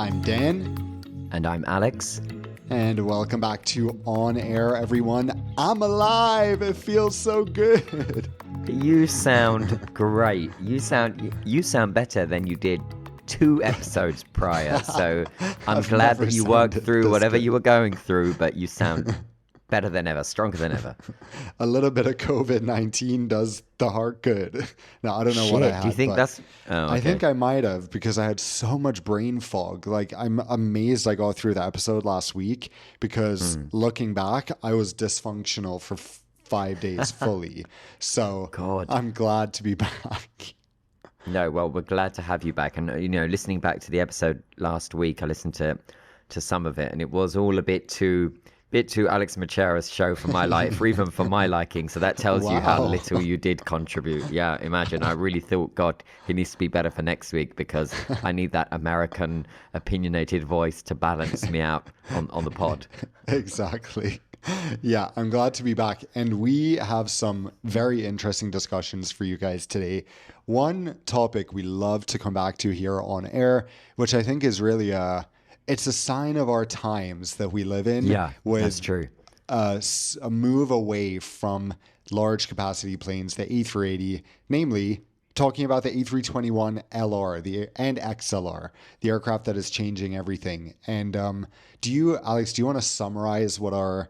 I'm Dan. And I'm Alex. And welcome back to On Air, everyone. I'm alive. It feels so good. You sound great. You sound better than you did 2 episodes prior. So I'm glad that you worked through whatever you were going through, but you sound better than ever, stronger than ever. A little bit of COVID-19 does the heart good. Now, I don't know what I had. Do you think that's... Oh, okay. I think I might have, because I had so much brain fog. Like, I'm amazed I got through the episode last week, because looking back, I was dysfunctional for 5 days fully. So God. I'm glad to be back. No, well, we're glad to have you back. And, you know, listening back to the episode last week, I listened to some of it, and it was all a bit too Alex Macheras show for my life, or even for my liking. So that tells you how little you did contribute. Yeah, imagine. I really thought, God, he needs to be better for next week, because I need that American opinionated voice to balance me out on the pod. Exactly. Yeah, I'm glad to be back. And we have some very interesting discussions for you guys today. One topic we love to come back to here on air, which I think is really it's a sign of our times that we live in. Yeah, with that's true. A move away from large capacity planes, the A380, namely talking about the A321LR and XLR, the aircraft that is changing everything. And Alex, do you want to summarize what are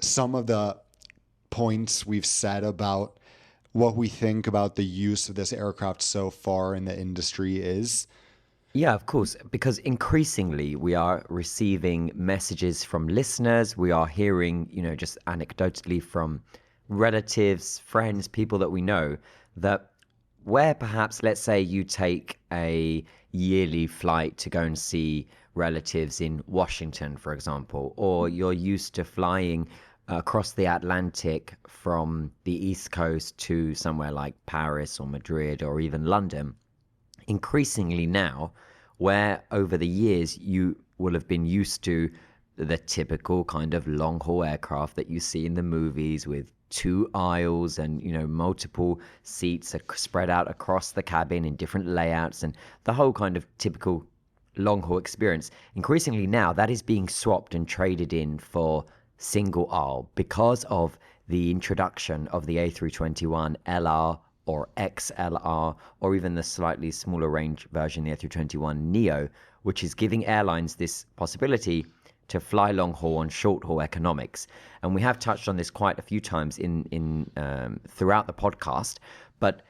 some of the points we've said about what we think about the use of this aircraft so far in the industry is? Yeah, of course, because increasingly we are receiving messages from listeners. We are hearing, just anecdotally from relatives, friends, people that we know, that where perhaps, let's say you take a yearly flight to go and see relatives in Washington, for example, or you're used to flying across the Atlantic from the East Coast to somewhere like Paris or Madrid or even London. Increasingly now, where over the years you will have been used to the typical kind of long-haul aircraft that you see in the movies with 2 aisles and, multiple seats spread out across the cabin in different layouts and the whole kind of typical long-haul experience. Increasingly now, that is being swapped and traded in for single aisle because of the introduction of the A321LR or XLR, or even the slightly smaller range version, the A321neo, which is giving airlines this possibility to fly long haul on short haul economics. And we have touched on this quite a few times in throughout the podcast, but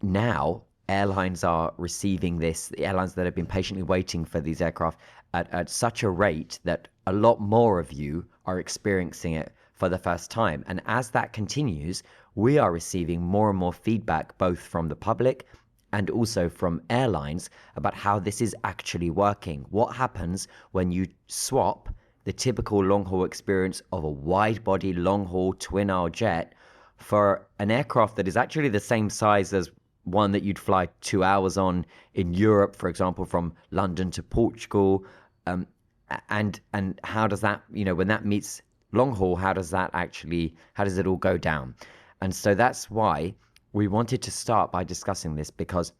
now airlines are receiving this, the airlines that have been patiently waiting for these aircraft at such a rate that a lot more of you are experiencing it for the first time. And as that continues, we are receiving more and more feedback, both from the public and also from airlines, about how this is actually working. What happens when you swap the typical long-haul experience of a wide-body, long-haul, twin-aisle jet for an aircraft that is actually the same size as one that you'd fly 2 hours on in Europe, for example, from London to Portugal. And how does that, when that meets long haul, how does it all go down? And so that's why we wanted to start by discussing this, because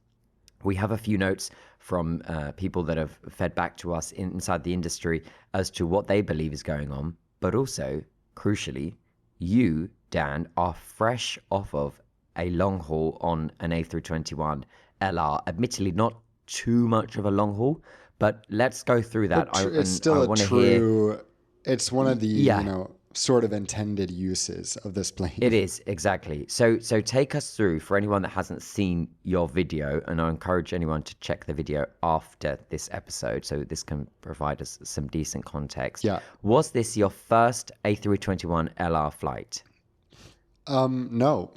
we have a few notes from people that have fed back to us inside the industry as to what they believe is going on. But also, crucially, you, Dan, are fresh off of a long haul on an A321LR. Admittedly, not too much of a long haul, but let's go through that. It's still it's one of the, sort of intended uses of this plane. It is, exactly. So take us through, for anyone that hasn't seen your video, and I encourage anyone to check the video after this episode, so this can provide us some decent context. Yeah. Was this your first A321LR flight? No.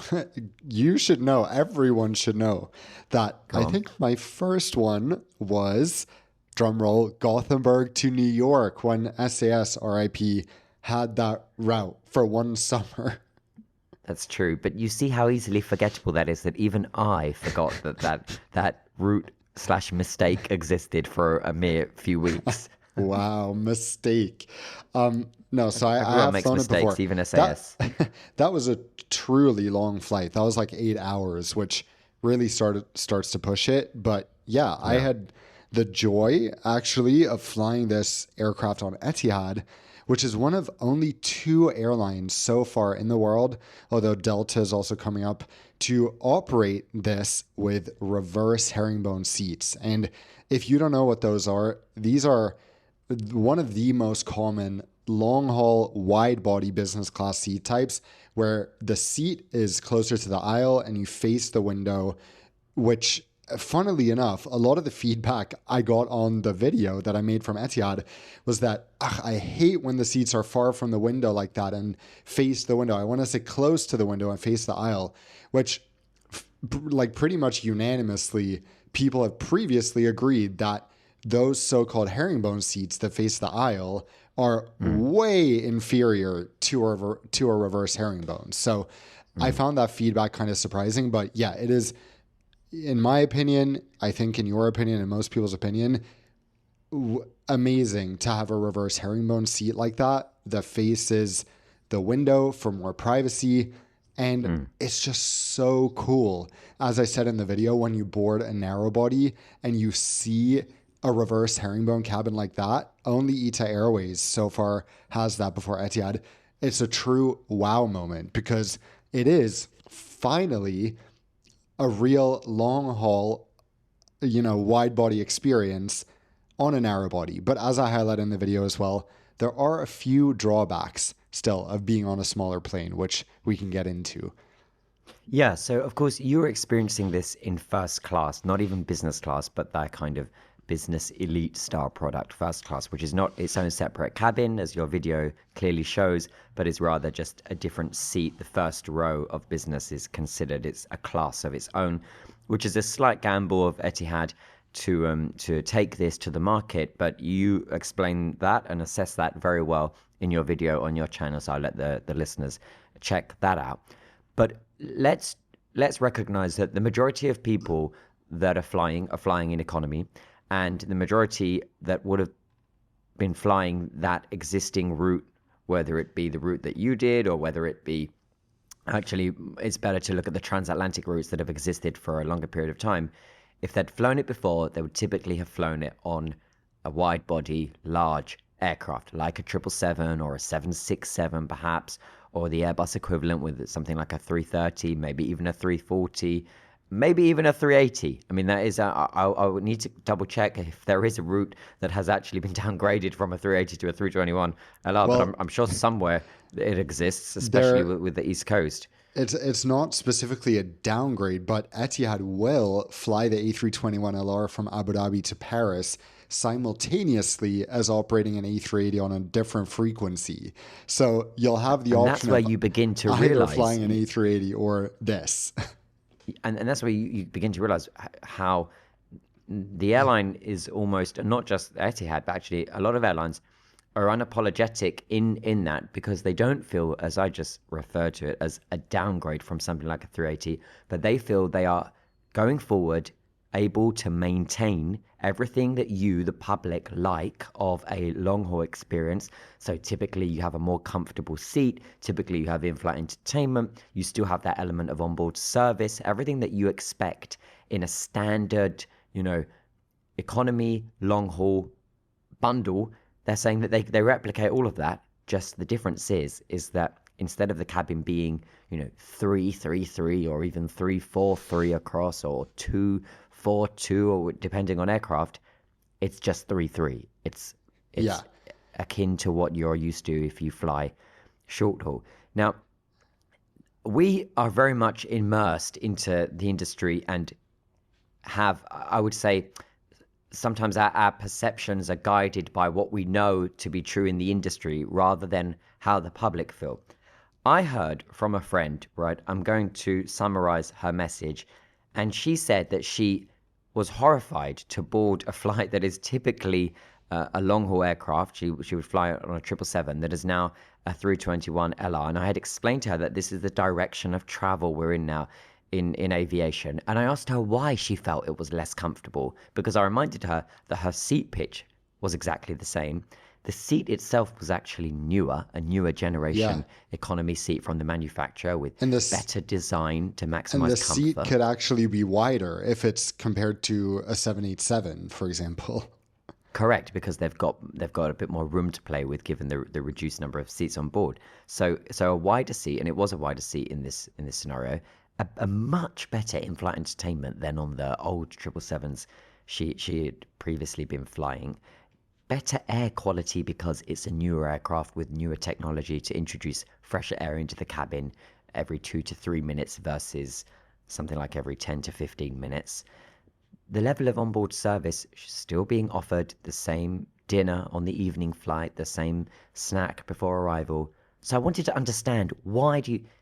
You should know, everyone should know that I think my first one was, drumroll, Gothenburg to New York, when SAS RIP had that route for one summer. That's true, but you see how easily forgettable that is, that even I forgot that route / mistake existed for a mere few weeks. Wow, mistake. No, so I have makes flown mistakes, it before. even SAS. That was a truly long flight. That was like 8 hours, which really starts to push it. But yeah, I had the joy actually of flying this aircraft on Etihad, which is one of only 2 airlines so far in the world, although Delta is also coming up, to operate this with reverse herringbone seats. And if you don't know what those are, these are one of the most common long haul wide body business class seat types, where the seat is closer to the aisle and you face the window, which, funnily enough, a lot of the feedback I got on the video that I made from Etihad was that I hate when the seats are far from the window like that and face the window. I want to sit close to the window and face the aisle, which like pretty much unanimously, people have previously agreed that those so-called herringbone seats that face the aisle are way inferior to a reverse herringbone. So I found that feedback kind of surprising, but yeah, it is, in my opinion, I think in your opinion and most people's opinion, amazing to have a reverse herringbone seat like that faces the window for more privacy. And it's just so cool. As I said in the video, when you board a narrow body and you see a reverse herringbone cabin like that, only Etihad Airways so far has that before Etihad. It's a true wow moment because it is finally a real long haul, wide body experience on a narrow body. But as I highlight in the video as well, there are a few drawbacks still of being on a smaller plane, which we can get into. Yeah, so of course you're experiencing this in first class, not even business class, but that kind of business elite style product, first class, which is not its own separate cabin, as your video clearly shows, but is rather just a different seat. The first row of business is considered it's a class of its own, which is a slight gamble of Etihad to take this to the market. But you explain that and assess that very well in your video on your channel, so I'll let the listeners check that out. But let's recognize that the majority of people that are flying in economy, and the majority that would have been flying that existing route, whether it be the route that you did or whether it be, actually it's better to look at the transatlantic routes that have existed for a longer period of time. If they'd flown it before, they would typically have flown it on a wide body, large aircraft like a 777 or a 767 perhaps, or the Airbus equivalent with something like a 330, maybe even a 340, maybe even a 380. I mean, that is, I would need to double check if there is a route that has actually been downgraded from a 380 to a 321 LR, Well, but I'm sure somewhere it exists, especially with the East Coast. It's not specifically a downgrade, but Etihad will fly the A321LR from Abu Dhabi to Paris simultaneously as operating an A380 on a different frequency. So you'll have the And option that's where of you begin to either realize, flying an A380 or this. and that's where you begin to realize how the airline is almost, not just Etihad, but actually a lot of airlines are unapologetic in that, because they don't feel, as I just referred to it, as a downgrade from something like a 380, but they feel they are going forward able to maintain everything that you, the public, like of a long haul experience. So typically you have a more comfortable seat, typically you have in-flight entertainment, you still have that element of onboard service, everything that you expect in a standard, economy long haul bundle. They're saying that they replicate all of that. Just the difference is that instead of the cabin being 333 or even 343 across, or 242, or depending on aircraft, it's just 33. It's akin to what you're used to if you fly short haul. Now, we are very much immersed into the industry and have, I would say, sometimes our perceptions are guided by what we know to be true in the industry rather than how the public feel. I heard from a friend, right? I'm going to summarize her message. And she said that she was horrified to board a flight that is typically a long haul aircraft. She would fly on a 777 that is now a 321LR. And I had explained to her that this is the direction of travel we're in now in aviation. And I asked her why she felt it was less comfortable, because I reminded her that her seat pitch was exactly the same. The seat itself was actually a newer generation economy seat from the manufacturer with And this better design to and maximize the seat comfort. could actually be wider if it's compared to a 787, for example. Correct, because they've got a bit more room to play with given the reduced number of seats on board. So a wider seat, and it was a wider seat in this scenario, a much better in-flight entertainment than on the old 777s she had previously been flying. Better air quality because it's a newer aircraft with newer technology to introduce fresher air into the cabin every 2 to 3 minutes versus something like every 10 to 15 minutes. The level of onboard service still being offered, the same dinner on the evening flight, the same snack before arrival. So I wanted to understand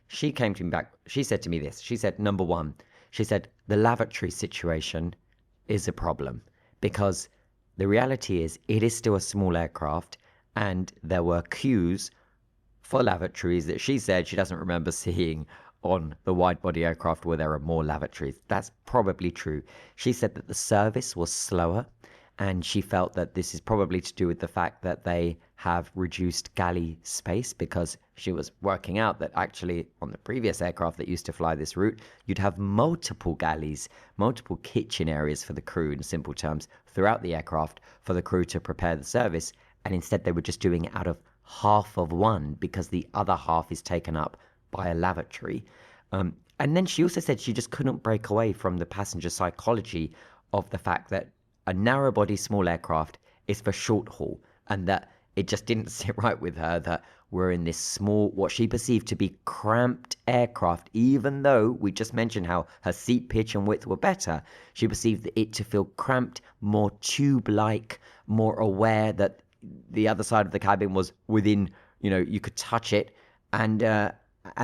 she came to me back, she said to me this, she said, number one, she said, the lavatory situation is a problem because the reality is it is still a small aircraft and there were queues for lavatories that she said she doesn't remember seeing on the wide-body aircraft where there are more lavatories. That's probably true. She said that the service was slower, and she felt that this is probably to do with the fact that they have reduced galley space, because she was working out that actually on the previous aircraft that used to fly this route, you'd have multiple galleys, multiple kitchen areas for the crew, in simple terms, throughout the aircraft for the crew to prepare the service, and instead they were just doing it out of half of one because the other half is taken up by a lavatory. And then she also said she just couldn't break away from the passenger psychology of the fact that a narrow body small aircraft is for short haul, and that it just didn't sit right with her that we're in this small, what she perceived to be cramped aircraft, even though we just mentioned how her seat pitch and width were better. She perceived it to feel cramped, more tube-like, more aware that the other side of the cabin was within, you could touch it, and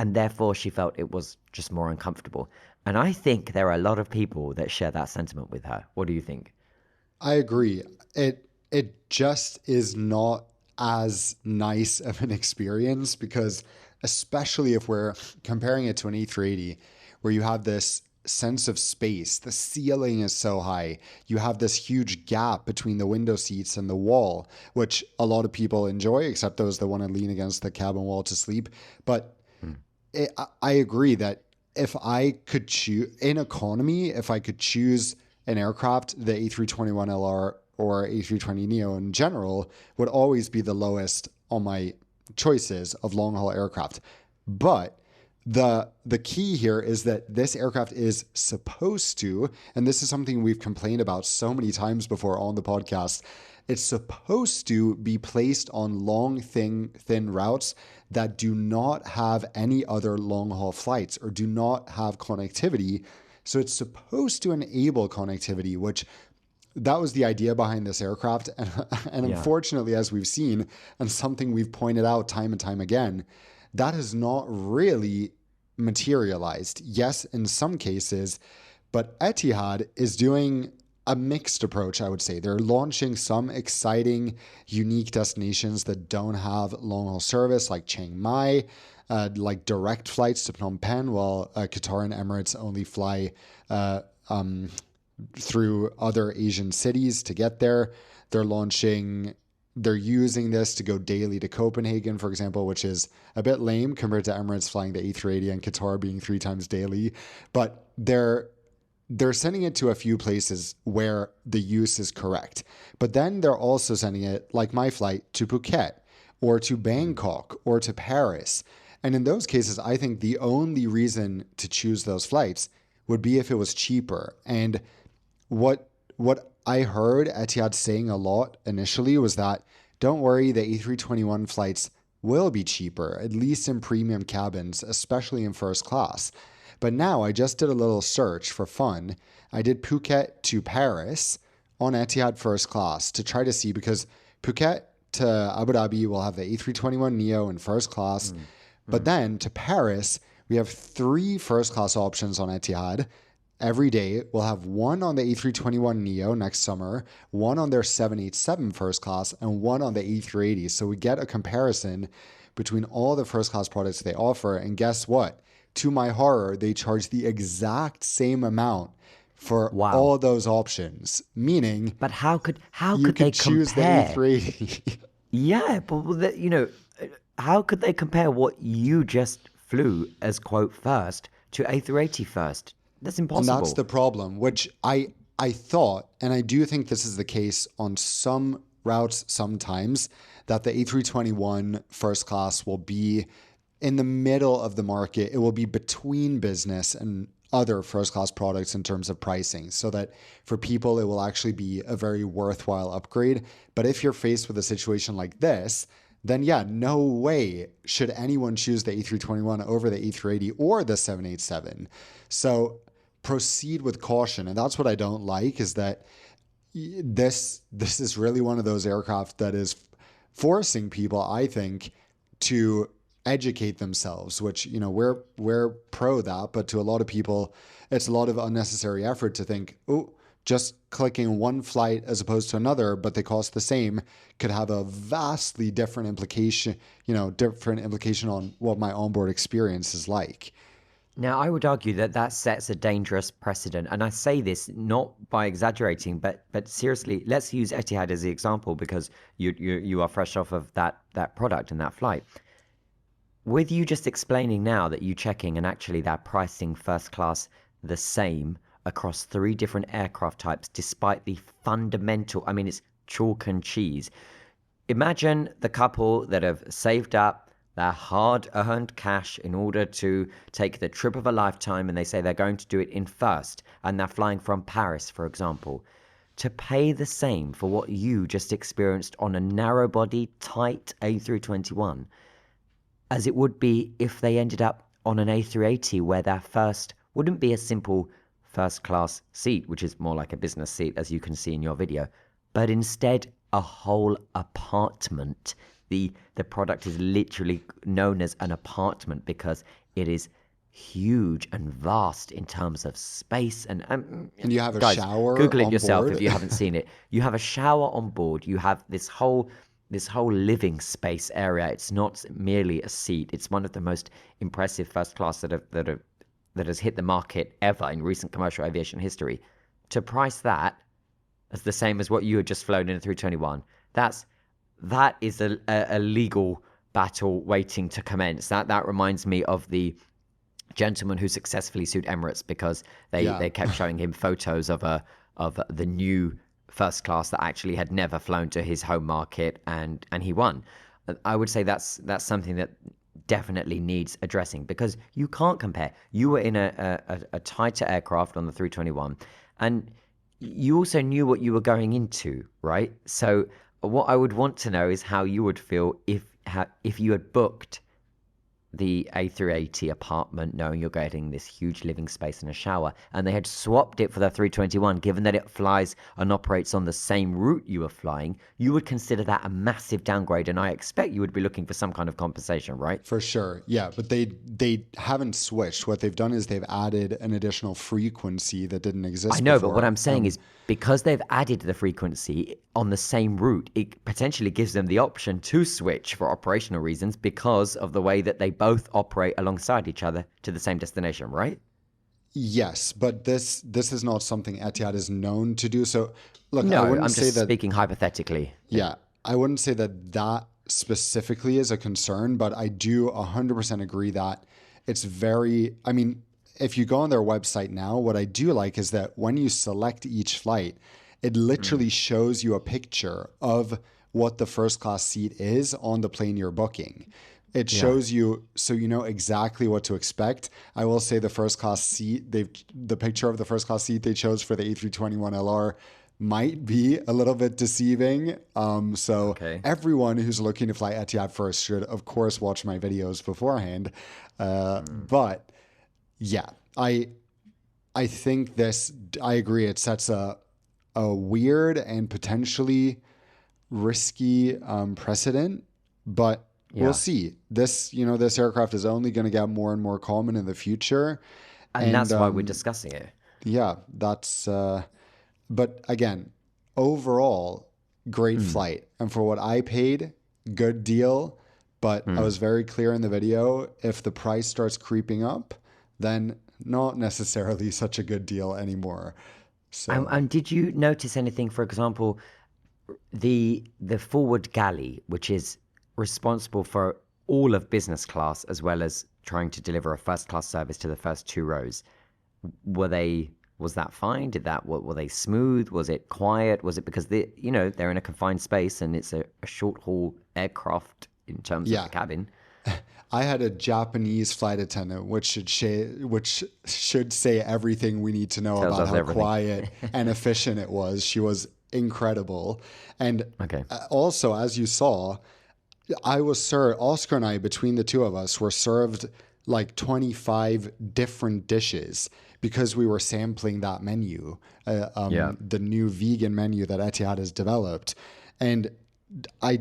therefore she felt it was just more uncomfortable. And I think there are a lot of people that share that sentiment with her. What do you think? I agree. It just is not as nice of an experience because, especially if we're comparing it to an A380, where you have this sense of space, the ceiling is so high, you have this huge gap between the window seats and the wall, which a lot of people enjoy, except those that want to lean against the cabin wall to sleep. But I agree that if I could choose in economy, if I could choose an aircraft, the A321LR or A320neo in general would always be the lowest on my choices of long haul aircraft. But the key here is that this aircraft is supposed to, and this is something we've complained about so many times before on the podcast, it's supposed to be placed on long, thin routes that do not have any other long haul flights or do not have connectivity. So it's supposed to enable connectivity, which that was the idea behind this aircraft. And unfortunately, as we've seen, and something we've pointed out time and time again, that has not really materialized. Yes, in some cases, but Etihad is doing a mixed approach, I would say. They're launching some exciting, unique destinations that don't have long-haul service, like Chiang Mai, like direct flights to Phnom Penh, while Qatar and Emirates only fly through other Asian cities to get there. They're using this to go daily to Copenhagen, for example, which is a bit lame compared to Emirates flying the A380 and Qatar being 3 times daily. But they're sending it to a few places where the use is correct. But then they're also sending it, like my flight, to Phuket or to Bangkok or to Paris. And in those cases, I think the only reason to choose those flights would be if it was cheaper. And what I heard Etihad saying a lot initially was that, don't worry, the A321 flights will be cheaper, at least in premium cabins, especially in first class. But now I just did a little search for fun. I did Phuket to Paris on Etihad first class to try to see, because Phuket to Abu Dhabi will have the A321neo in first class. But then to Paris, we have 3 first class options on Etihad. Every day, we'll have one on the A321neo next summer, one on their 787 first class, and one on the A380. So we get a comparison between all the first class products they offer. And guess what? To my horror, they charge the exact same amount for all those options. Meaning, but how could you they could choose compare? the A380. Yeah, but how could they compare what you just flew as quote first to A380 first? That's And that's impossible. the problem, which I thought, and I do think this is the case on some routes sometimes, that the A321 first class will be in the middle of the market. It will be between business and other first class products in terms of pricing, so that for people, it will actually be a very worthwhile upgrade. But if you're faced with a situation like this, then yeah, no way should anyone choose the A321 over the A380 or the 787. So proceed with caution. And that's what I don't like, is that this is really one of those aircraft that is forcing people, I think, to educate themselves, which, we're pro that, but to a lot of people, it's a lot of unnecessary effort to think, oh, just clicking one flight as opposed to another, but they cost the same, could have a vastly different implication on what my onboard experience is like. Now, I would argue that that sets a dangerous precedent, and I say this not by exaggerating, but seriously, let's use Etihad as the example because you are fresh off of that product and that flight. With you just explaining now that you checking and actually that pricing first class the same across 3 different aircraft types, despite the fundamental, I mean, it's chalk and cheese. Imagine the couple that have saved up their hard-earned cash in order to take the trip of a lifetime, and they say they're going to do it in first, and they're flying from Paris, for example. To pay the same for what you just experienced on a narrow-body, tight A321, as it would be if they ended up on an A380 where their first wouldn't be a simple first-class seat, which is more like a business seat, as you can see in your video, but instead a whole apartment. The product is literally known as an apartment because it is huge and vast in terms of space. And you have a guys, shower Google it on yourself board. if you haven't seen it. You have a shower on board. You have this whole living space area. It's not merely a seat. It's one of the most impressive first class that has hit the market ever in recent commercial aviation history. To price that as the same as what you had just flown in a 321, that is a legal battle waiting to commence. That reminds me of the gentleman who successfully sued Emirates because they kept showing him photos of the new first class that actually had never flown to his home market, and he won. I would say that's something that definitely needs addressing because you can't compare. You were in a tighter aircraft on the 321, and you also knew what you were going into, right? So what I would want to know is how you would feel if you had booked the A380 apartment, knowing you're getting this huge living space and a shower, and they had swapped it for the 321, given that it flies and operates on the same route you were flying, you would consider that a massive downgrade, and I expect you would be looking for some kind of compensation, right? For sure. Yeah, but they haven't switched. What they've done is they've added an additional frequency that didn't exist I know, before. but what I'm saying is because they've added the frequency on the same route, it potentially gives them the option to switch for operational reasons because of the way that they both operate alongside each other to the same destination, right? Yes, but this is not something Etihad is known to do. So look, No, I wouldn't I'm say just that. speaking hypothetically. Yeah, I wouldn't say that specifically is a concern, but I do 100% agree that it's very, I mean, if you go on their website now, what I do like is that when you select each flight, it literally shows you a picture of what the first class seat is on the plane you're booking. It shows you, so you know exactly what to expect. I will say the first class seat, the picture of the first class seat they chose for the A321LR might be a little bit deceiving. Okay. Everyone who's looking to fly Etihad first should, of course, watch my videos beforehand. But yeah, I think I agree. It sets a weird and potentially risky precedent, but we'll see. This aircraft is only going to get more and more common in the future. And that's why we're discussing it. Yeah, but again, overall, great flight. And for what I paid, good deal. But I was very clear in the video, if the price starts creeping up, then not necessarily such a good deal anymore. So And did you notice anything, for example, the forward galley, which is responsible for all of business class as well as trying to deliver a first class service to the first two rows, was that fine? Were they smooth? Was it quiet? Was it because they're in a confined space and it's a short haul aircraft in terms of the cabin? I had a Japanese flight attendant, which should say everything we need to know about how quiet and efficient it was. She was incredible. And also, as you saw, Oscar and I, between the two of us, were served like 25 different dishes because we were sampling that menu, the new vegan menu that Etihad has developed. And I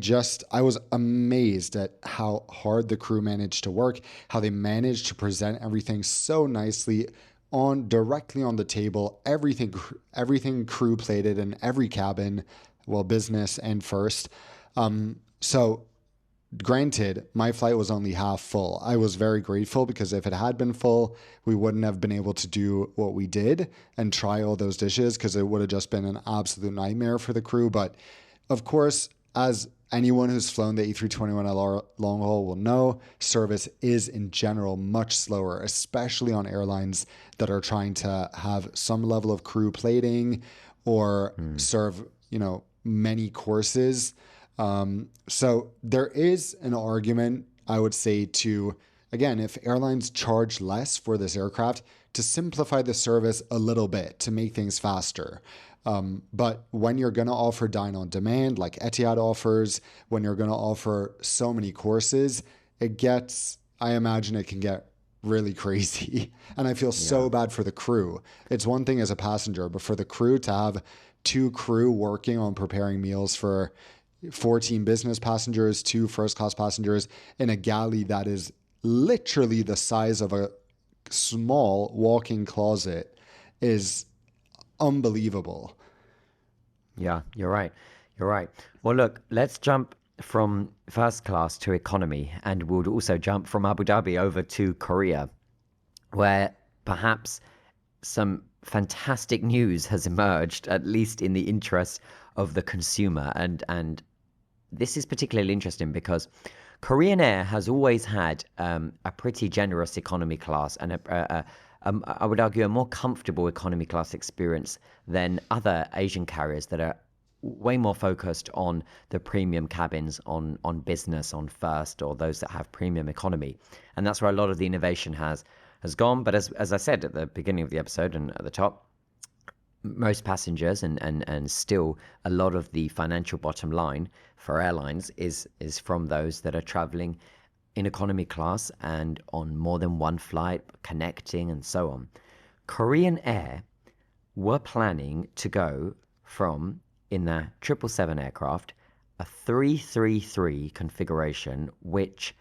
was amazed at how hard the crew managed to work, how they managed to present everything so nicely directly on the table, everything crew plated in every cabin, well, business and first. So granted, my flight was only half full. I was very grateful because if it had been full, we wouldn't have been able to do what we did and try all those dishes because it would have just been an absolute nightmare for the crew. But of course, as anyone who's flown the A321LR long haul will know, service is in general much slower, especially on airlines that are trying to have some level of crew plating or serve, many courses. So there is an argument, I would say, again, if airlines charge less for this aircraft, to simplify the service a little bit, to make things faster. But when you're going to offer dine on demand, like Etihad offers, when you're going to offer so many courses, I imagine it can get really crazy. And I feel so bad for the crew. It's one thing as a passenger, but for the crew to have two crew working on preparing meals for 14 business passengers, 2 first class passengers in a galley that is literally the size of a small walk-in closet is unbelievable. Yeah, you're right. Well, look, let's jump from first class to economy, and we'll also jump from Abu Dhabi over to Korea, where perhaps some fantastic news has emerged, at least in the interest of the consumer. And this is particularly interesting because Korean Air has always had a pretty generous economy class and I would argue a more comfortable economy class experience than other Asian carriers that are way more focused on the premium cabins, on business, on first, or those that have premium economy. And that's where a lot of the innovation has gone. But as I said at the beginning of the episode and at the top, most passengers and still a lot of the financial bottom line for airlines is from those that are traveling in economy class and on more than one flight, connecting and so on. Korean Air were planning to go from, in the 777 aircraft, a 333 configuration, which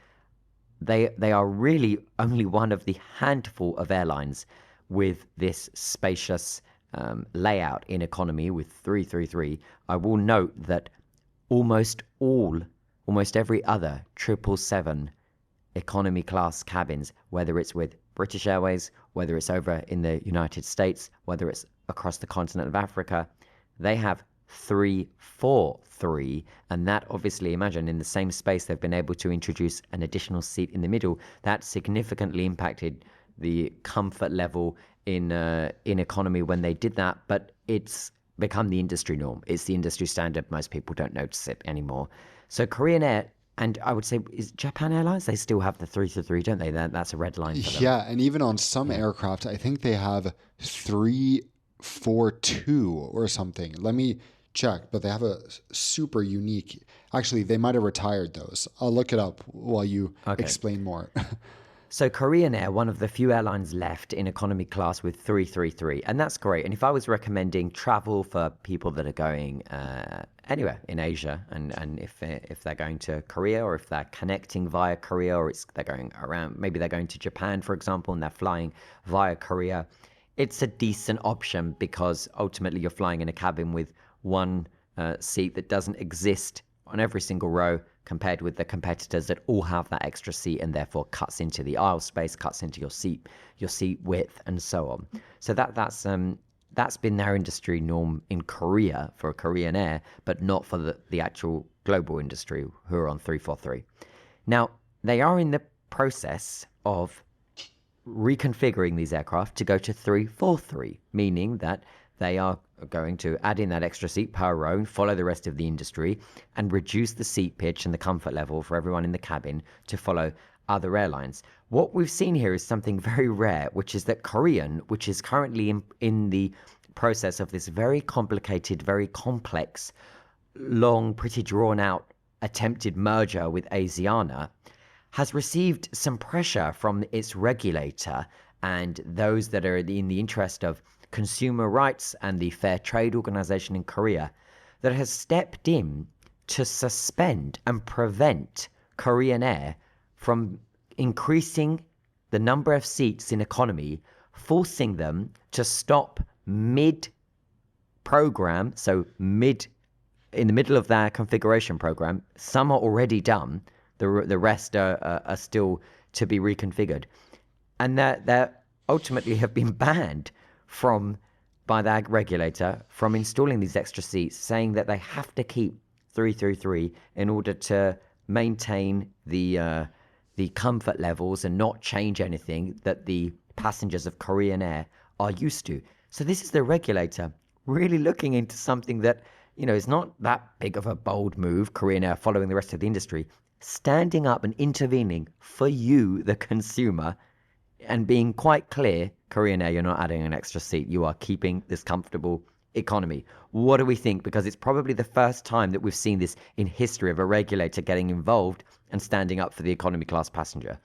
they are really only one of the handful of airlines with this spacious layout in economy with 333. I will note that almost every other 777 economy class cabins, whether it's with British Airways, whether it's over in the United States, whether it's across the continent of Africa, they have 343. And that obviously, imagine in the same space they've been able to introduce an additional seat in the middle. That significantly impacted the comfort level in economy when they did that, but it's become the industry norm. It's the industry standard. Most people don't notice it anymore. So Korean Air, and I would say, is Japan Airlines? They still have the 333, don't they? That's a red line for them. Yeah, and even on some aircraft, I think they have 342 or something. Let me check, but they have a super unique. Actually, they might have retired those. I'll look it up while you explain more. So Korean Air, one of the few airlines left in economy class with 333, and that's great. And if I was recommending travel for people that are going anywhere in Asia, and if they're going to Korea, or if they're connecting via Korea, or they're going around, maybe they're going to Japan, for example, and they're flying via Korea, it's a decent option because ultimately you're flying in a cabin with one seat that doesn't exist on every single row, compared with the competitors that all have that extra seat and therefore cuts into the aisle space, cuts into your seat width, and so on. So that's that's been their industry norm in Korea for Korean Air, but not for the actual global industry who are on 343. Now, they are in the process of reconfiguring these aircraft to go to 343, meaning that they are going to add in that extra seat per row and follow the rest of the industry and reduce the seat pitch and the comfort level for everyone in the cabin to follow other airlines. What we've seen here is something very rare, which is that Korean, which is currently in the process of this very complicated, very complex, long, pretty drawn out attempted merger with Asiana, has received some pressure from its regulator and those that are in the interest of consumer rights and the Fair Trade Organization in Korea that has stepped in to suspend and prevent Korean Air from increasing the number of seats in economy, forcing them to stop mid-program, so in the middle of their configuration program. Some are already done. The rest are still to be reconfigured. And that ultimately have been banned by the regulator from installing these extra seats, saying that they have to keep 333 in order to maintain the comfort levels and not change anything that the passengers of Korean Air are used to. So this is the regulator really looking into something that, is not that big of a bold move, Korean Air following the rest of the industry, standing up and intervening for you, the consumer, and being quite clear, Korean Air, you're not adding an extra seat. You are keeping this comfortable economy. What do we think? Because it's probably the first time that we've seen this in history of a regulator getting involved and standing up for the economy class passenger.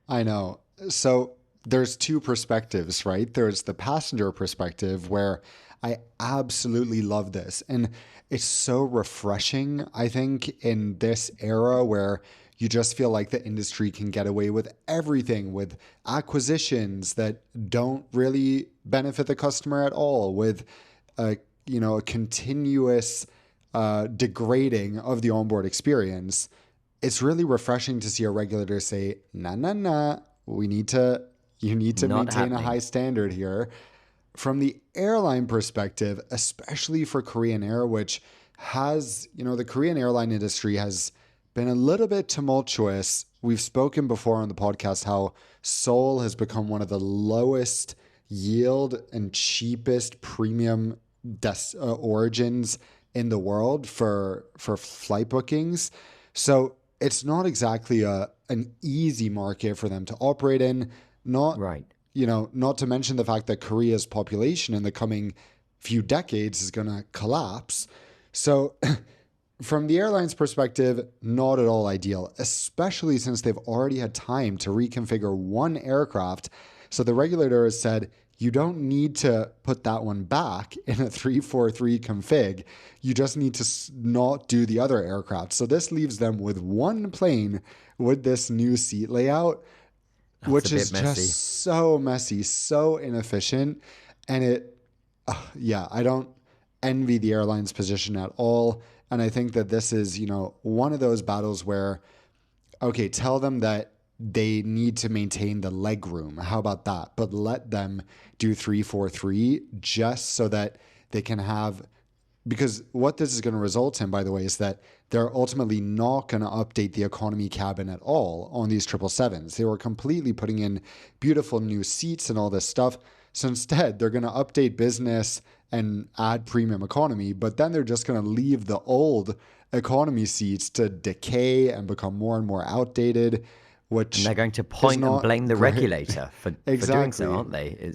I know. So there's two perspectives, right? There's the passenger perspective where I absolutely love this. And it's so refreshing, I think, in this era where you just feel like the industry can get away with everything, with acquisitions that don't really benefit the customer at all, with a continuous degrading of the onboard experience. It's really refreshing to see a regulator say, nah, you need to maintain a high standard here. From the airline perspective, especially for Korean Air, which has, the Korean airline industry has been a little bit tumultuous. We've spoken before on the podcast how Seoul has become one of the lowest yield and cheapest premium origins in the world for flight bookings. So it's not exactly an easy market for them to operate in. Not to mention the fact that Korea's population in the coming few decades is going to collapse. So from the airline's perspective, not at all ideal, especially since they've already had time to reconfigure one aircraft. So the regulator has said, you don't need to put that one back in a 343 config. You just need to not do the other aircraft. So this leaves them with one plane with this new seat layout, which is just so messy, so inefficient. And I don't envy the airline's position at all. And I think that this is, one of those battles where, okay, tell them that they need to maintain the leg room. How about that? But let them do 343 just so that they can have, because what this is going to result in, by the way, is that they're ultimately not going to update the economy cabin at all on these 777s. They were completely putting in beautiful new seats and all this stuff. So instead, they're going to update business and add premium economy, but then they're just going to leave the old economy seats to decay and become more and more outdated. And they're going to point and blame the regulator for doing so, aren't they?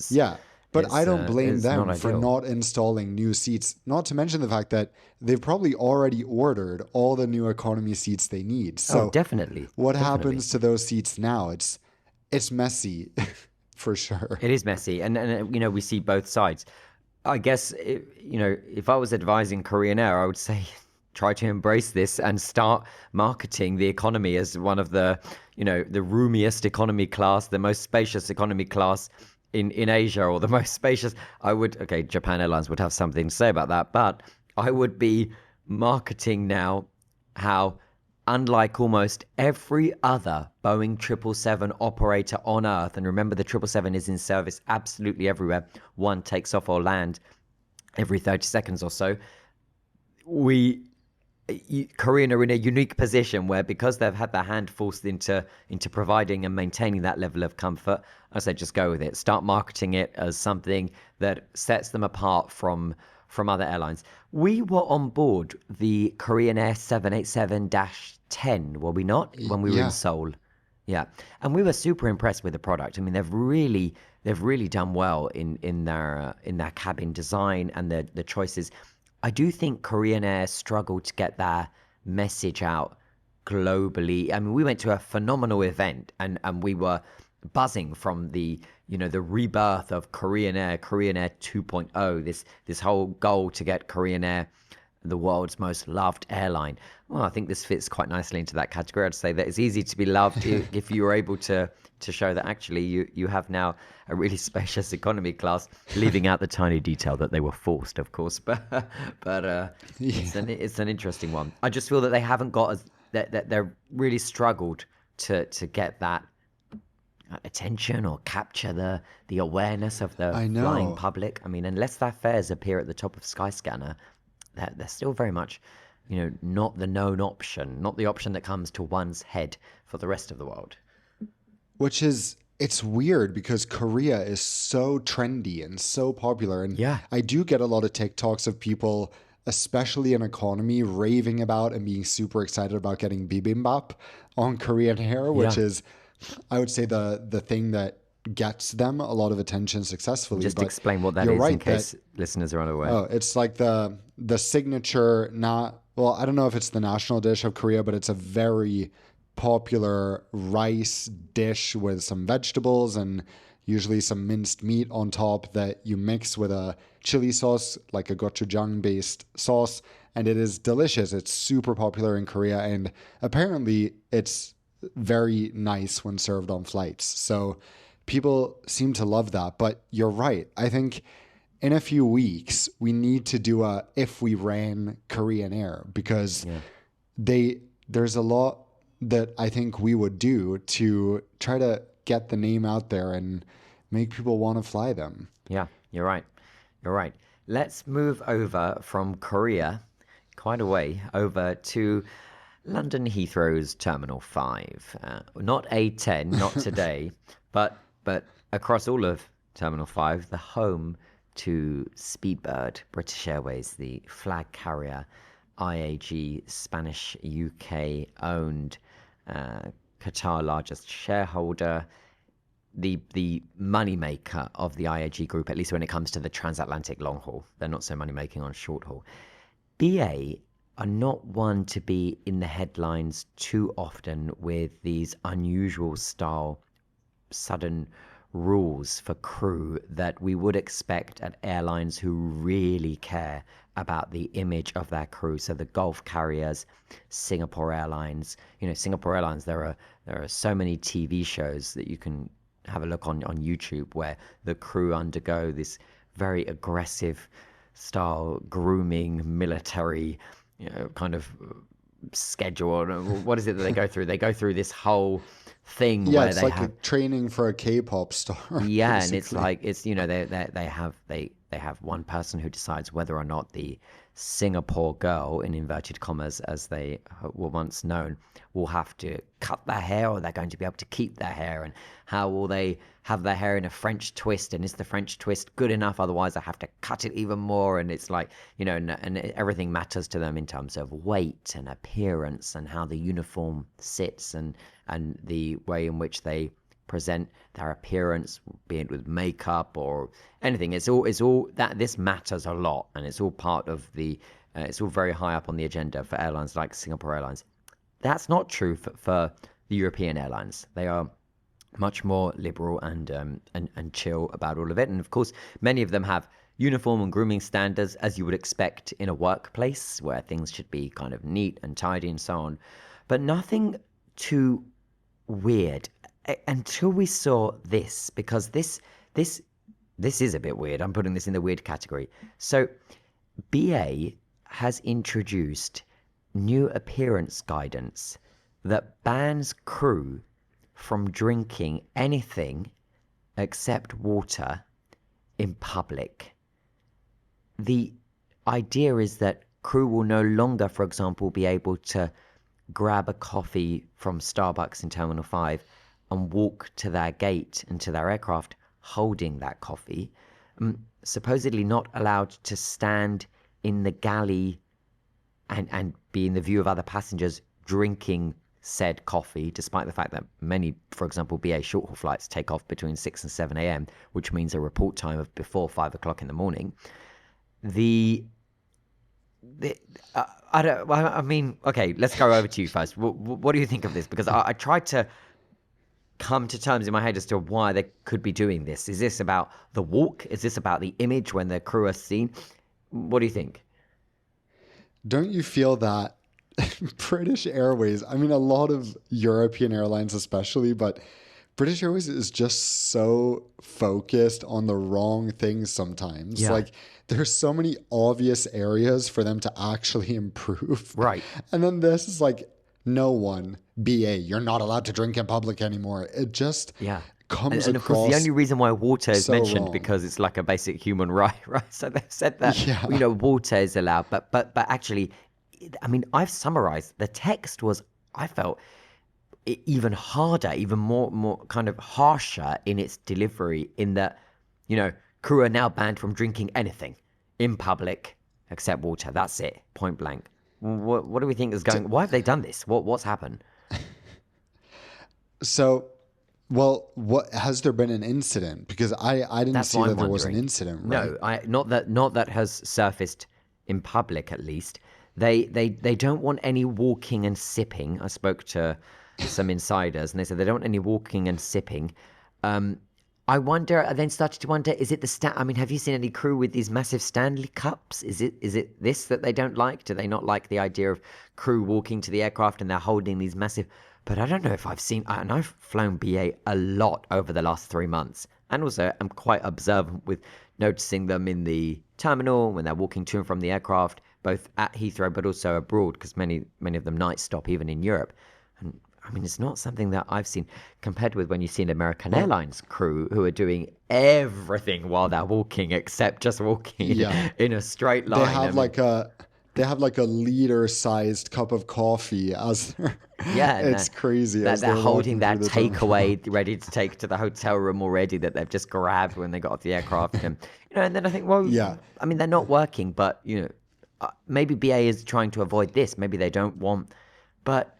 But I don't blame them for not installing new seats, not to mention the fact that they've probably already ordered all the new economy seats they need. So definitely. What happens to those seats now? It's messy, for sure. It is messy. And we see both sides. I guess, if I was advising Korean Air, I would say try to embrace this and start marketing the economy as one of the roomiest economy class, the most spacious economy class in Asia, or the most spacious. Japan Airlines would have something to say about that, but I would be marketing now how, unlike almost every other Boeing 777 operator on Earth, and remember the 777 is in service absolutely everywhere, one takes off or land every 30 seconds or so. Korean are in a unique position where, because they've had their hand forced into providing and maintaining that level of comfort, I say just go with it. Start marketing it as something that sets them apart from other airlines. We were on board the Korean Air 787-10, were we not, when we were in Yeah. Seoul? Yeah, and we were super impressed with the product. I mean, they've really done well in their cabin design and the choices. I do think Korean Air struggled to get their message out globally. I mean, we went to a phenomenal event, and we were buzzing from the rebirth of Korean Air 2.0, this whole goal to get Korean Air the world's most loved airline. Well, I think this fits quite nicely into that category. I'd say that it's easy to be loved if you were able to show that actually you have now a really spacious economy class, leaving out the tiny detail that they were forced, of course. But it's an interesting one. I just feel that they haven't got that they're really struggled to get that attention or capture the awareness of the flying public. I mean, unless their fares appear at the top of Skyscanner, they're still very much, not the known option, not the option that comes to one's head for the rest of the world. Which is, it's weird because Korea is so trendy and so popular. And Yeah. I do get a lot of TikToks of people, especially in economy, raving about and being super excited about getting bibimbap on Korean Air, which is, I would say, the thing that gets them a lot of attention successfully. Just But explain what that you're is right in case listeners are unaware. Oh, it's like the signature, well, I don't know if it's the national dish of Korea, but it's a very popular rice dish with some vegetables and usually some minced meat on top that you mix with a chili sauce, like a gochujang based sauce, and it is delicious. It's super popular in Korea, and apparently it's very nice when served on flights. So people seem to love that. But you're right. I think in a few weeks, we need to do a if we ran Korean Air, because there's a lot that I think we would do to try to get the name out there and make people want to fly them. Yeah, you're right. You're right. Let's move over from Korea, quite a way, over to London Heathrow's Terminal 5. Not A10, not today, but across all of Terminal 5, the home to Speedbird, British Airways, the flag carrier, IAG, Spanish UK owned, Qatar largest shareholder, the money maker of the IAG group, at least when it comes to the transatlantic long haul. They're not so money making on short haul. BA are not one to be in the headlines too often with these unusual style sudden rules for crew that we would expect at airlines who really care about the image of their crew. So the Gulf carriers, Singapore Airlines. Singapore Airlines, there are so many TV shows that you can have a look on YouTube where the crew undergo this very aggressive style grooming military kind of schedule. What is it that they go through? They go through this whole thing where it's they like have a training for a K-pop star. yeah, basically. and it's like they have one person who decides whether or not the Singapore girl, in inverted commas, as they were once known, will have to cut their hair, or they're going to be able to keep their hair, and how will they have their hair in a French twist, and is the French twist good enough? Otherwise, I have to cut it even more, and it's like, and everything matters to them in terms of weight and appearance and how the uniform sits and the way in which they present their appearance, be it with makeup or anything. It's all that this matters a lot, and it's all part of the it's all very high up on the agenda for airlines like Singapore Airlines. That's not true for the European airlines. They are much more liberal and chill about all of it. And of course, many of them have uniform and grooming standards, as you would expect in a workplace where things should be kind of neat and tidy and so on, but nothing too weird until we saw this, because this is a bit weird. I'm putting this in the weird category. So BA has introduced new appearance guidance that bans crew from drinking anything except water in public. the idea is that crew will no longer, for example, be able to grab a coffee from Starbucks in Terminal 5 and walk to their gate and to their aircraft holding that coffee. Supposedly not allowed to stand in the galley and be in the view of other passengers drinking said coffee, despite the fact that many, for example, BA short-haul flights take off between 6 and 7 a.m., which means a report time of before 5 o'clock in the morning. I mean, okay, let's go over to you first. What do you think of this? Because I tried to come to terms in my head as to why they could be doing this. Is this about the walk? Is this about the image when the crew are seen? What do you think? Don't you feel that British Airways, I mean, a lot of European airlines especially, but British Airways is just so focused on the wrong things sometimes. Yeah. Like, there's so many obvious areas for them to actually improve. Right. And then this is like, no one, BA, you're not allowed to drink in public anymore. It just comes and of course, the only reason why water is so mentioned wrong. because it's like a basic human right? So they've said that, Yeah. you know, water is allowed. But actually, I mean, I've summarized. The text was, I felt, even harder, even more kind of harsher in its delivery, in that, you know, crew are now banned from drinking anything in public except water. That's it, point blank. What do we think is going? Why have they done this? What's happened? So, well, what has there been an incident? Because I didn't see that there was an incident, right? No, not that has surfaced in public, at least. They don't want any walking and sipping. I spoke to some insiders, and they said they don't want any walking and sipping. I then started to wonder, is it I mean, have you seen any crew with these massive Stanley cups? Is it this that they don't like? Do they not like the idea of crew walking to the aircraft and they're holding these massive... But I don't know if I've seen... And I've flown BA a lot over the last 3 months. And also, I'm quite observant with noticing them in the terminal when they're walking to and from the aircraft, both at Heathrow but also abroad, because many of them night stop even in Europe. And I mean, it's not something that I've seen compared with when you see an American Airlines crew who are doing everything while they're walking except just walking in a straight line. They have like a liter-sized cup of coffee as they're... it's crazy. They're holding that takeaway ready to take to the hotel room already that they've just grabbed when they got off the aircraft. And, you know, and then I think, well, I mean, they're not working, but, you know, maybe BA is trying to avoid this. Maybe they don't want... But...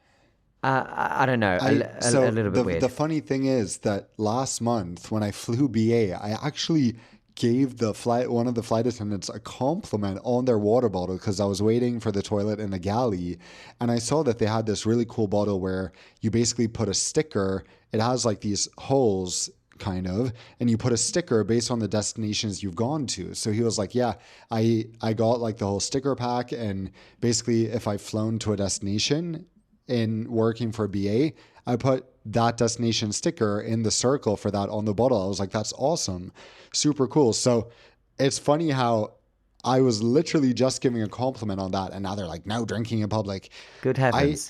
I don't know, a little bit weird. The funny thing is that last month when I flew BA, I actually gave one of the flight attendants a compliment on their water bottle because I was waiting for the toilet in a galley, and I saw that they had this really cool bottle where you basically put a sticker. It has like these holes kind of, and you put a sticker based on the destinations you've gone to. So he was like, yeah, I got like the whole sticker pack, and basically if I've flown to a destination in working for BA, I put that destination sticker in the circle for that on the bottle. I was like, that's awesome. Super cool. So it's funny how I was literally just giving a compliment on that, and now they're like, no drinking in public. Good heavens.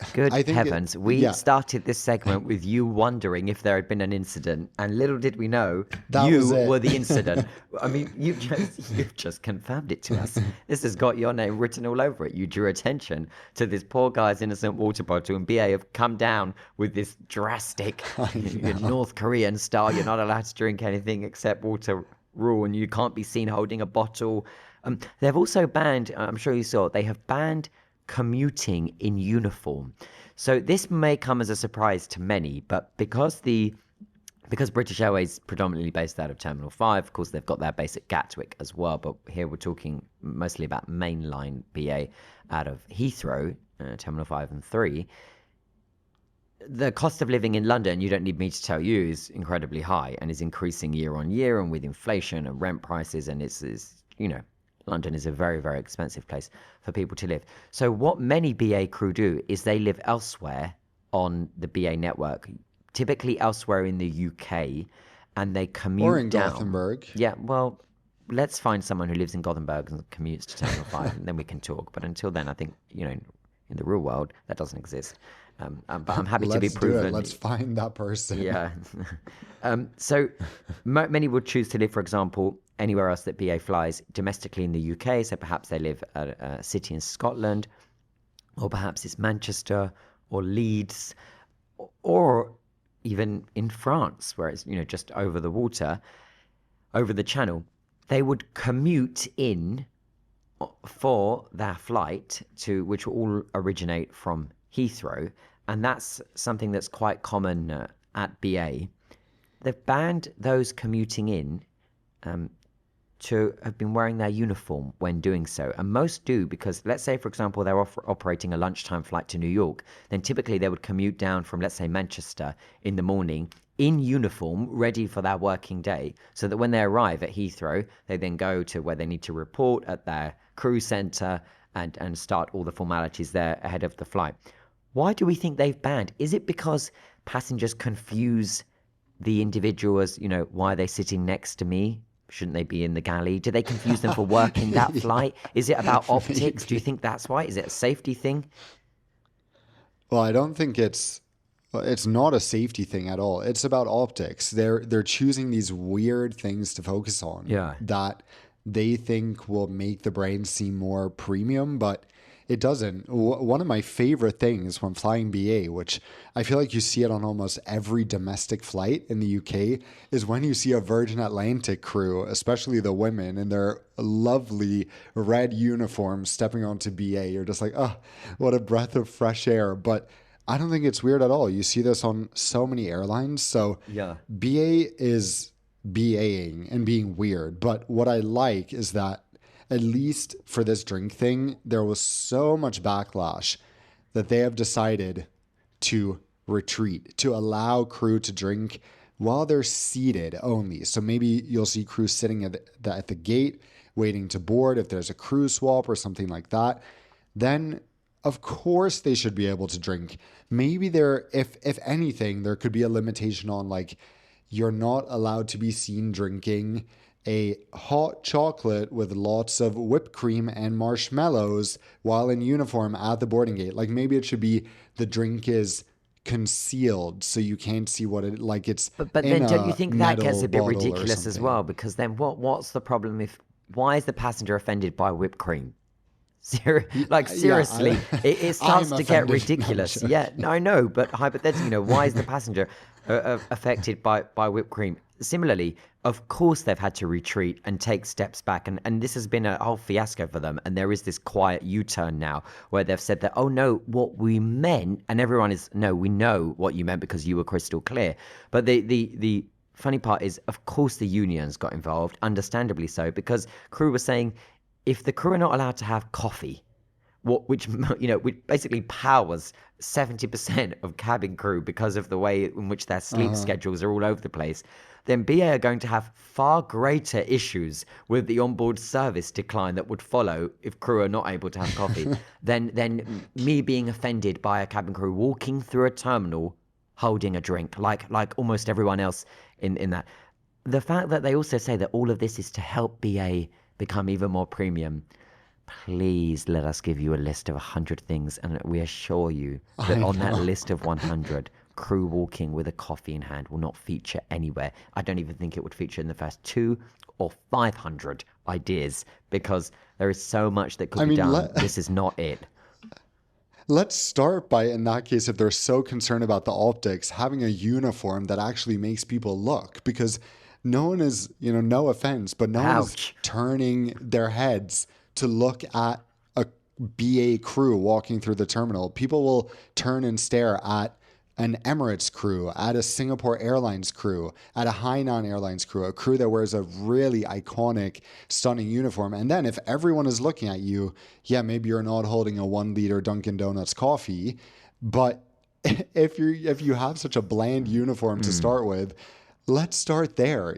We started this segment with you wondering if there had been an incident, and little did we know you were the incident. I mean, you've just confirmed it to us. This has got your name written all over it. You drew attention to this poor guy's innocent water bottle, and BA have come down with this drastic North Korean style. You're not allowed to drink anything except water rule, and you can't be seen holding a bottle. They've also banned, I'm sure you saw, they have banned commuting in uniform. So this may come as a surprise to many, but because British Airways is predominantly based out of Terminal 5, of course they've got their base at Gatwick as well, but here we're talking mostly about mainline BA out of Heathrow, Terminal 5 and 3. The cost of living in London, you don't need me to tell you, is incredibly high and is increasing year on year, and with inflation and rent prices, and it's you know, London is a very, very expensive place for people to live. So what many BA crew do is they live elsewhere on the BA network, typically elsewhere in the UK, and they commute or in down. Gothenburg. Yeah, well, let's find someone who lives in Gothenburg and commutes to Terminal 5, and then we can talk. But until then, I think, you know, in the real world, that doesn't exist. But I'm happy to be Let's do proven. it. Let's find that person. Yeah. So many would choose to live, for example, anywhere else that BA flies domestically in the UK. So perhaps they live at a city in Scotland, or perhaps it's Manchester or Leeds, or even in France, where it's, just over the water, over the channel. They would commute in for their flight which will all originate from Heathrow. And that's something that's quite common at BA. They've banned those commuting in to have been wearing their uniform when doing so. And most do, because let's say, for example, they're operating a lunchtime flight to New York, then typically they would commute down from, let's say, Manchester in the morning in uniform, ready for their working day, so that when they arrive at Heathrow, they then go to where they need to report at their crew center and start all the formalities there ahead of the flight. Why do we think they've banned? Is it because passengers confuse the individual as, why are they sitting next to me? Shouldn't they be in the galley? Do they confuse them for working that flight? Is it about optics? Do you think that's why? Is it a safety thing? Well, I don't think it's not a safety thing at all. It's about optics. They're choosing these weird things to focus on that they think will make the brand seem more premium, but it doesn't. One of my favorite things when flying BA, which I feel like you see it on almost every domestic flight in the UK, is when you see a Virgin Atlantic crew, especially the women in their lovely red uniforms stepping onto BA. You're just like, oh, what a breath of fresh air. But I don't think it's weird at all. You see this on so many airlines. So BA is BAing and being weird. But what I like is that at least for this drink thing, there was so much backlash that they have decided to retreat, to allow crew to drink while they're seated only. So maybe you'll see crew sitting at the gate waiting to board if there's a crew swap or something like that. Then, of course, they should be able to drink. Maybe if anything, there could be a limitation on, like, you're not allowed to be seen drinking a hot chocolate with lots of whipped cream and marshmallows while in uniform at the boarding gate. Like, maybe it should be the drink is concealed so you can't see what it like. It's but then don't you think that gets a bit ridiculous as well? Because then what's the problem why is the passenger offended by whipped cream? Seriously, it starts to get ridiculous. No, I know, but hypothetically, why is the passenger affected by whipped cream? Similarly, of course, they've had to retreat and take steps back. And this has been a whole fiasco for them. And there is this quiet U-turn now where they've said that, oh, no, what we meant, and everyone is, no, we know what you meant because you were crystal clear. But the funny part is, of course, the unions got involved, understandably so, because crew were saying, if the crew are not allowed to have coffee, which basically powers 70% of cabin crew because of the way in which their sleep schedules are all over the place, then BA are going to have far greater issues with the onboard service decline that would follow if crew are not able to have coffee than me being offended by a cabin crew walking through a terminal holding a drink, like almost everyone else in that. The fact that they also say that all of this is to help BA become even more premium. Please let us give you a list of 100 things, and we assure you that on that list of 100, crew walking with a coffee in hand will not feature anywhere. I don't even think it would feature in the first 2 or 500 ideas, because there is so much that could be done. This is not it. Let's start by, in that case, if they're so concerned about the optics, having a uniform that actually makes people look, because no one is, no offense, but no one is turning their heads to look at a BA crew walking through the terminal. People will turn and stare at an Emirates crew, at a Singapore Airlines crew, at a Hainan Airlines crew, a crew that wears a really iconic, stunning uniform. And then if everyone is looking at you, maybe you're not holding a 1-liter Dunkin' Donuts coffee, but if you have such a bland uniform to start with, let's start there,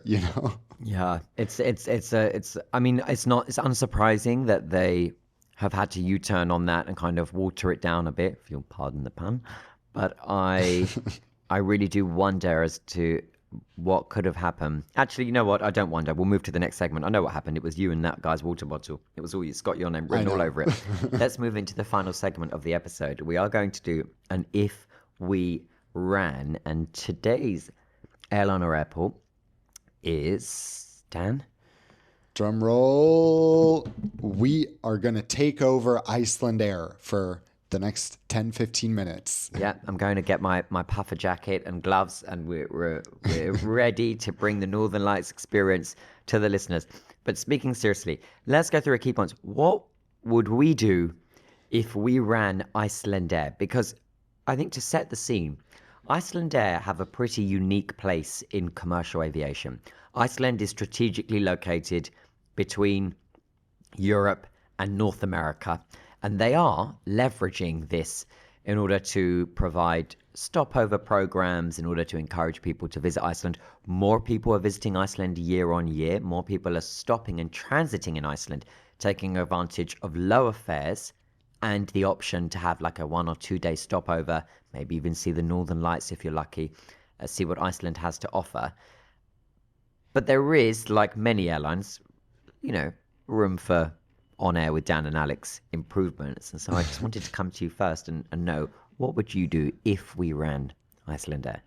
Yeah, it's unsurprising that they have had to U-turn on that and kind of water it down a bit, if you'll pardon the pun. But I really do wonder as to what could have happened. Actually, you know what? I don't wonder. We'll move to the next segment. I know what happened. It was you and that guy's water bottle. It was all you. It's got your name written all over it. Let's move into the final segment of the episode. We are going to do an if We Ran. And today's airline or airport is, Dan? Drum roll. We are going to take over Icelandair for the next 10-15 minutes. Yeah, I'm going to get my puffer jacket and gloves, and we're ready to bring the Northern Lights experience to the listeners. But speaking seriously, let's go through a key points. What would we do if we ran Icelandair? Because I think to set the scene, Icelandair have a pretty unique place in commercial aviation. Iceland is strategically located between Europe and North America, and they are leveraging this in order to provide stopover programs, in order to encourage people to visit Iceland. More people are visiting Iceland year on year. More people are stopping and transiting in Iceland, taking advantage of lower fares and the option to have like a 1 or 2 day stopover, maybe even see the Northern Lights if you're lucky, see what Iceland has to offer. But there is, like many airlines, room for on air with Dan and Alex improvements. And so I just wanted to come to you first and know, what would you do if we ran Icelandair?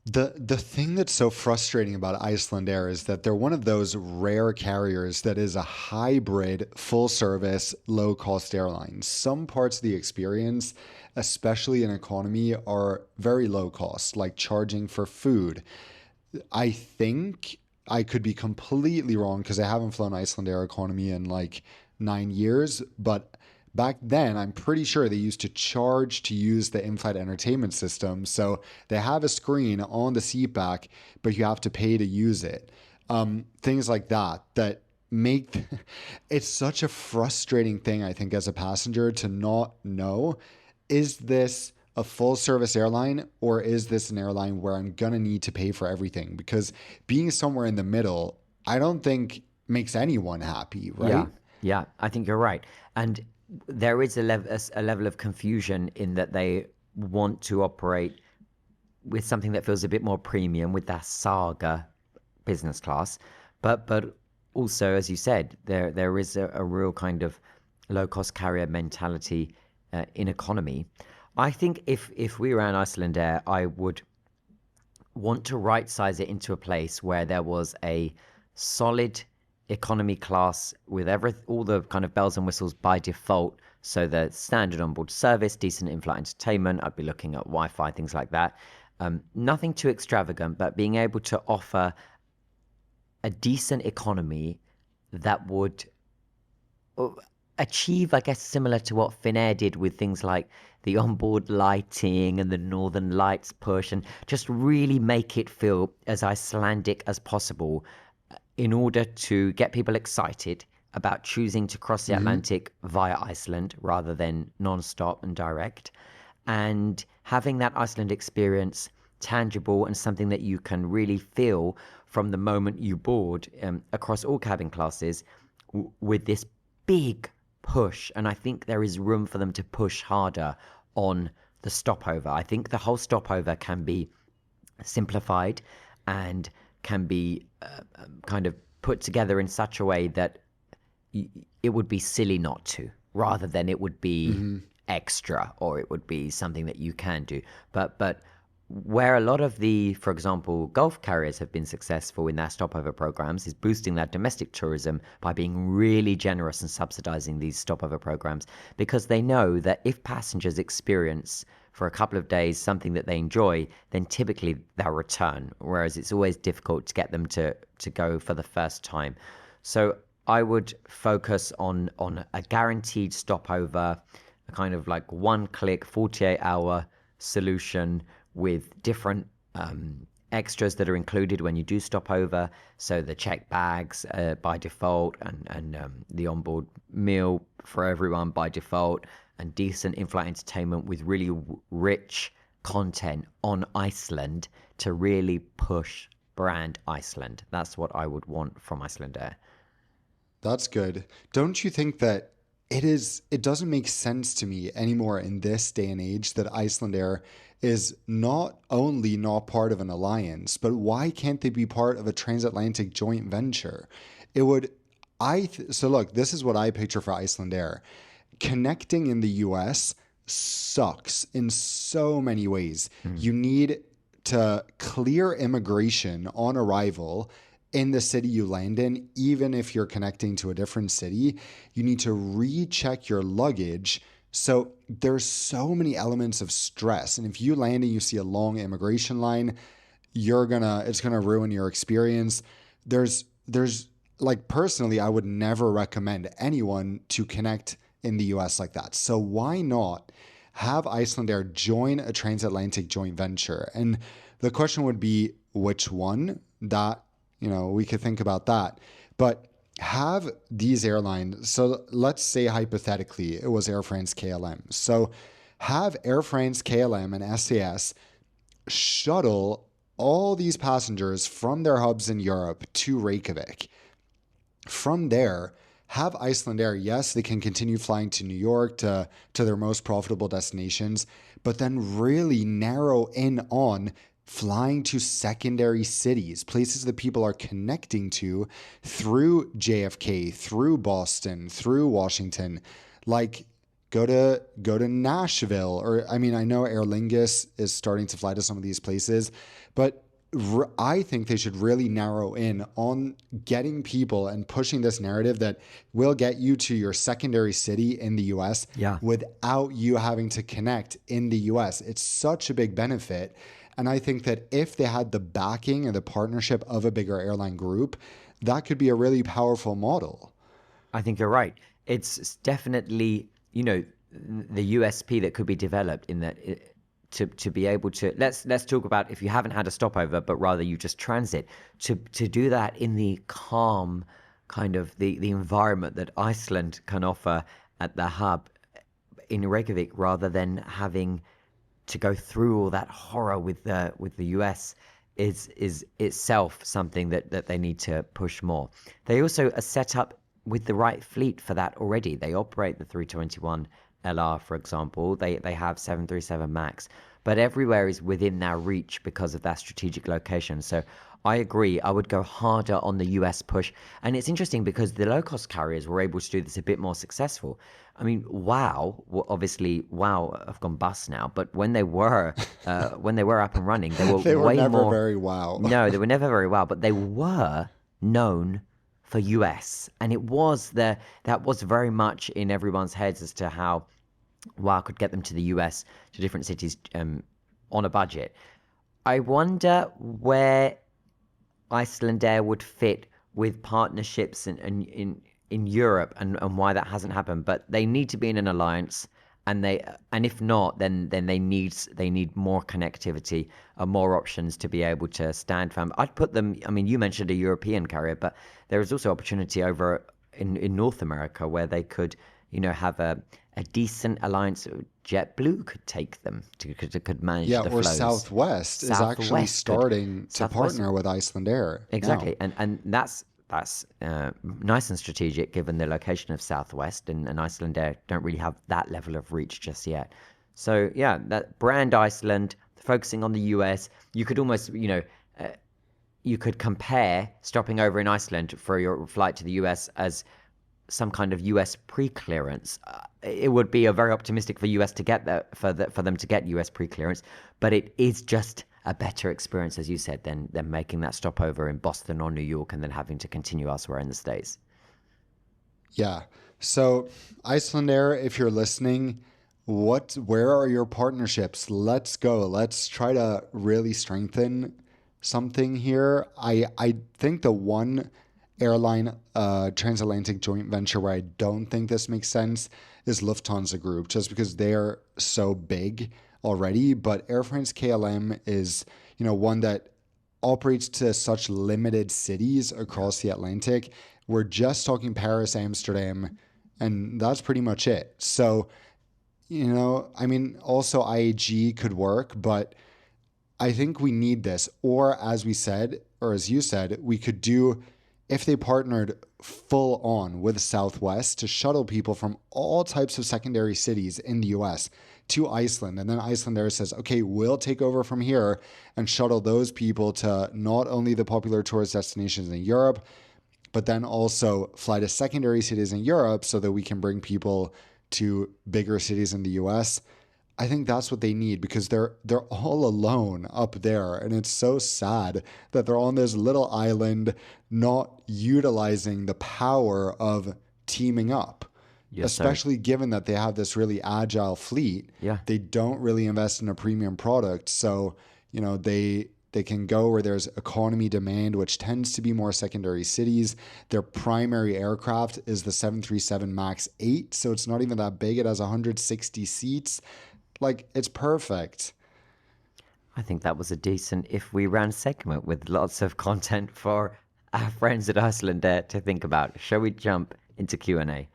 The thing that's so frustrating about Icelandair is that they're one of those rare carriers that is a hybrid, full-service, low-cost airline. Some parts of the experience, especially in economy, are very low cost, like charging for food. I think I could be completely wrong because I haven't flown Icelandair economy in like 9 years, but back then, I'm pretty sure they used to charge to use the in-flight entertainment system. So they have a screen on the seat back, but you have to pay to use it. Things like that make it's such a frustrating thing, I think, as a passenger to not know, is this a full service airline or is this an airline where I'm going to need to pay for everything? Because being somewhere in the middle, I don't think makes anyone happy, right? Yeah, I think you're right. And there is a level of confusion in that they want to operate with something that feels a bit more premium with that saga business class, but also, as you said, there is a real kind of low cost carrier mentality in economy. I think if we ran Icelandair, I would want to right size it into a place where there was a solid economy class with all the kind of bells and whistles by default. So the standard onboard service, decent in-flight entertainment. I'd be looking at Wi-Fi, things like that. Nothing too extravagant, but being able to offer a decent economy that would achieve, I guess, similar to what Finnair did with things like the onboard lighting and the Northern Lights push, and just really make it feel as Icelandic as possible in order to get people excited about choosing to cross the Atlantic via Iceland rather than non-stop and direct, and having that Iceland experience tangible and something that you can really feel from the moment you board across all cabin classes with this big push. And I think there is room for them to push harder on the stopover. I think the whole stopover can be simplified and can be kind of put together in such a way that it would be silly not to, rather than it would be extra or it would be something that you can do. But where a lot of the, for example, Gulf carriers have been successful in their stopover programs is boosting their domestic tourism by being really generous and subsidizing these stopover programs, because they know that if passengers experience for a couple of days something that they enjoy, then typically they'll return, whereas it's always difficult to get them to go for the first time. So I would focus on a guaranteed stopover, a kind of like one-click, 48-hour solution with different extras that are included when you do stop over. So the checked bags by default, and the onboard meal for everyone by default, and decent in-flight entertainment with really rich content on Iceland to really push brand Iceland. That's what I would want from Icelandair. That's good. Don't you think that it doesn't make sense to me anymore in this day and age that Icelandair is not only not part of an alliance, but why can't they be part of a transatlantic joint venture? So look, this is what I picture for Icelandair. Connecting in the US, sucks in so many ways. You need to clear immigration on arrival in the city you land in, even if you're connecting to a different city. You need to recheck your luggage. So there's so many elements of stress. And if you land and you see a long immigration line, it's gonna ruin your experience. There's like, personally, I would never recommend anyone to connect in the US like that. So why not have Icelandair join a transatlantic joint venture? And the question would be, which one? That, we could think about that. But have these airlines, so let's say hypothetically it was Air France KLM. So have Air France KLM and SAS shuttle all these passengers from their hubs in Europe to Reykjavik. From there, have Icelandair, yes, they can continue flying to New York, to their most profitable destinations, but then really narrow in on flying to secondary cities, places that people are connecting to through JFK, through Boston, through Washington. Like, go to Nashville, or I know Aer Lingus is starting to fly to some of these places, but I think they should really narrow in on getting people and pushing this narrative that will get you to your secondary city in the US without you having to connect in the US. It's such a big benefit. And I think that if they had the backing and the partnership of a bigger airline group, that could be a really powerful model. I think you're right. It's definitely, the USP that could be developed in that to be able to, let's talk about, if you haven't had a stopover, but rather you just transit, to do that in the calm kind of the environment that Iceland can offer at the hub in Reykjavik, rather than having to go through all that horror with the US, is itself something that they need to push more. They also are set up with the right fleet for that already. They operate the 321LR, for example. They have 737 MAX, but everywhere is within their reach because of their strategic location. So I agree. I would go harder on the US push. And it's interesting because the low-cost carriers were able to do this a bit more successful. Obviously, WOW have gone bust now, but when they were up and running, they were way never more very wow. No, they were never very wow, but they were known for US, and that was very much in everyone's heads as to how WOW could get them to the US, to different cities on a budget. I wonder where Icelandair would fit with partnerships in Europe, and why that hasn't happened. But they need to be in an alliance, and if not, then they need more connectivity and more options to be able to stand firm. I'd put them. You mentioned a European carrier, but there is also opportunity over in North America where they could have a decent alliance. JetBlue could take them could manage the flows. Southwest is actually starting to partner with Icelandair. Exactly, and that's nice and strategic given the location of Southwest, and Icelandair don't really have that level of reach just yet. So yeah, that brand Iceland, focusing on the US, you could almost you could compare stopping over in Iceland for your flight to the US as some kind of US pre-clearance. It would be a very optimistic for US to get that, for them to get US pre-clearance, but it is just a better experience, as you said, than making that stopover in Boston or New York and then having to continue elsewhere in the States. Yeah. So Icelandair, if you're listening, where are your partnerships? Let's go. Let's try to really strengthen something here. I think the one airline transatlantic joint venture where I don't think this makes sense is Lufthansa Group, just because they're so big already. But Air France KLM is, one that operates to such limited cities across the Atlantic. We're just talking Paris, Amsterdam, and that's pretty much it. So, also IAG could work, but I think we need this. Or as we said, or as you said, we could do, if they partnered full on with Southwest to shuttle people from all types of secondary cities in the US to Iceland. And then Icelandair says, okay, we'll take over from here and shuttle those people to not only the popular tourist destinations in Europe, but then also fly to secondary cities in Europe so that we can bring people to bigger cities in the US. I think that's what they need, because they're all alone up there, and it's so sad that they're on this little island, not utilizing the power of teaming up. You're so, Especially given that they have this really agile fleet. yeah. They don't really invest in a premium product, so they can go where there's economy demand, which tends to be more secondary cities. Their primary aircraft is the 737 MAX 8, so it's not even that big. It has 160 seats. Like, it's perfect. I think that was a decent If We Ran segment with lots of content for our friends at Icelandair to think about. Shall we jump into Q&A?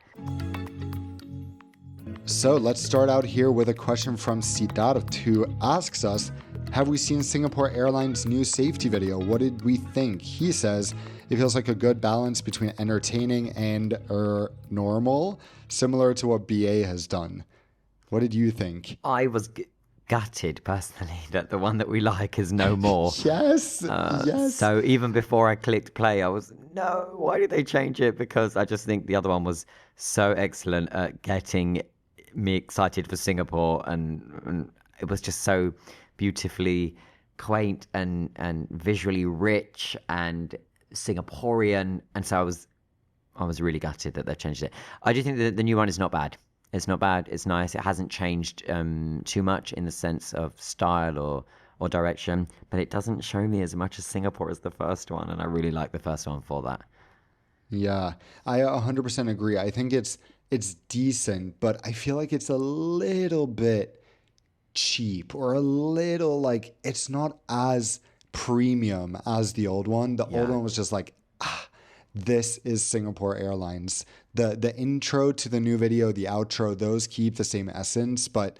So let's start out here with a question from Siddharth, who asks us, have we seen Singapore Airlines' new safety video? What did we think? He says it feels like a good balance between entertaining and normal, similar to what BA has done. What did you think? I was gutted personally that the one that we like is no more. Yes, yes. So even before I clicked play, I was, no, why did they change it? Because I just think the other one was so excellent at getting me excited for Singapore, and it was just so beautifully quaint and visually rich and Singaporean, and so I was really gutted that they changed it. I do think that the new one is not bad. It's not bad. It's nice. It hasn't changed too much in the sense of style or direction, but it doesn't show me as much as Singapore as the first one, and I really like the first one for that. Yeah, I 100% agree. I think it's decent, but I feel like it's a little bit cheap, or a little, like, it's not as premium as the old one. The old one was just like, this is Singapore Airlines. The intro to the new video, the outro, those keep the same essence, but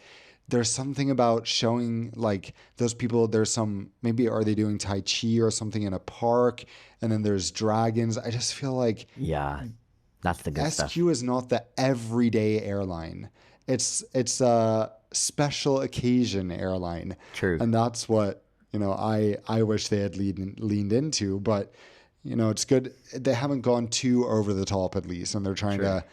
there's something about showing, like, those people, there's some, maybe are they doing Tai Chi or something in a park, and then there's dragons. I just feel like That's the good SQ stuff. is not the everyday airline. It's a special occasion airline. True. And that's what, I wish they had leaned into, but it's good. They haven't gone too over the top, at least, and they're trying to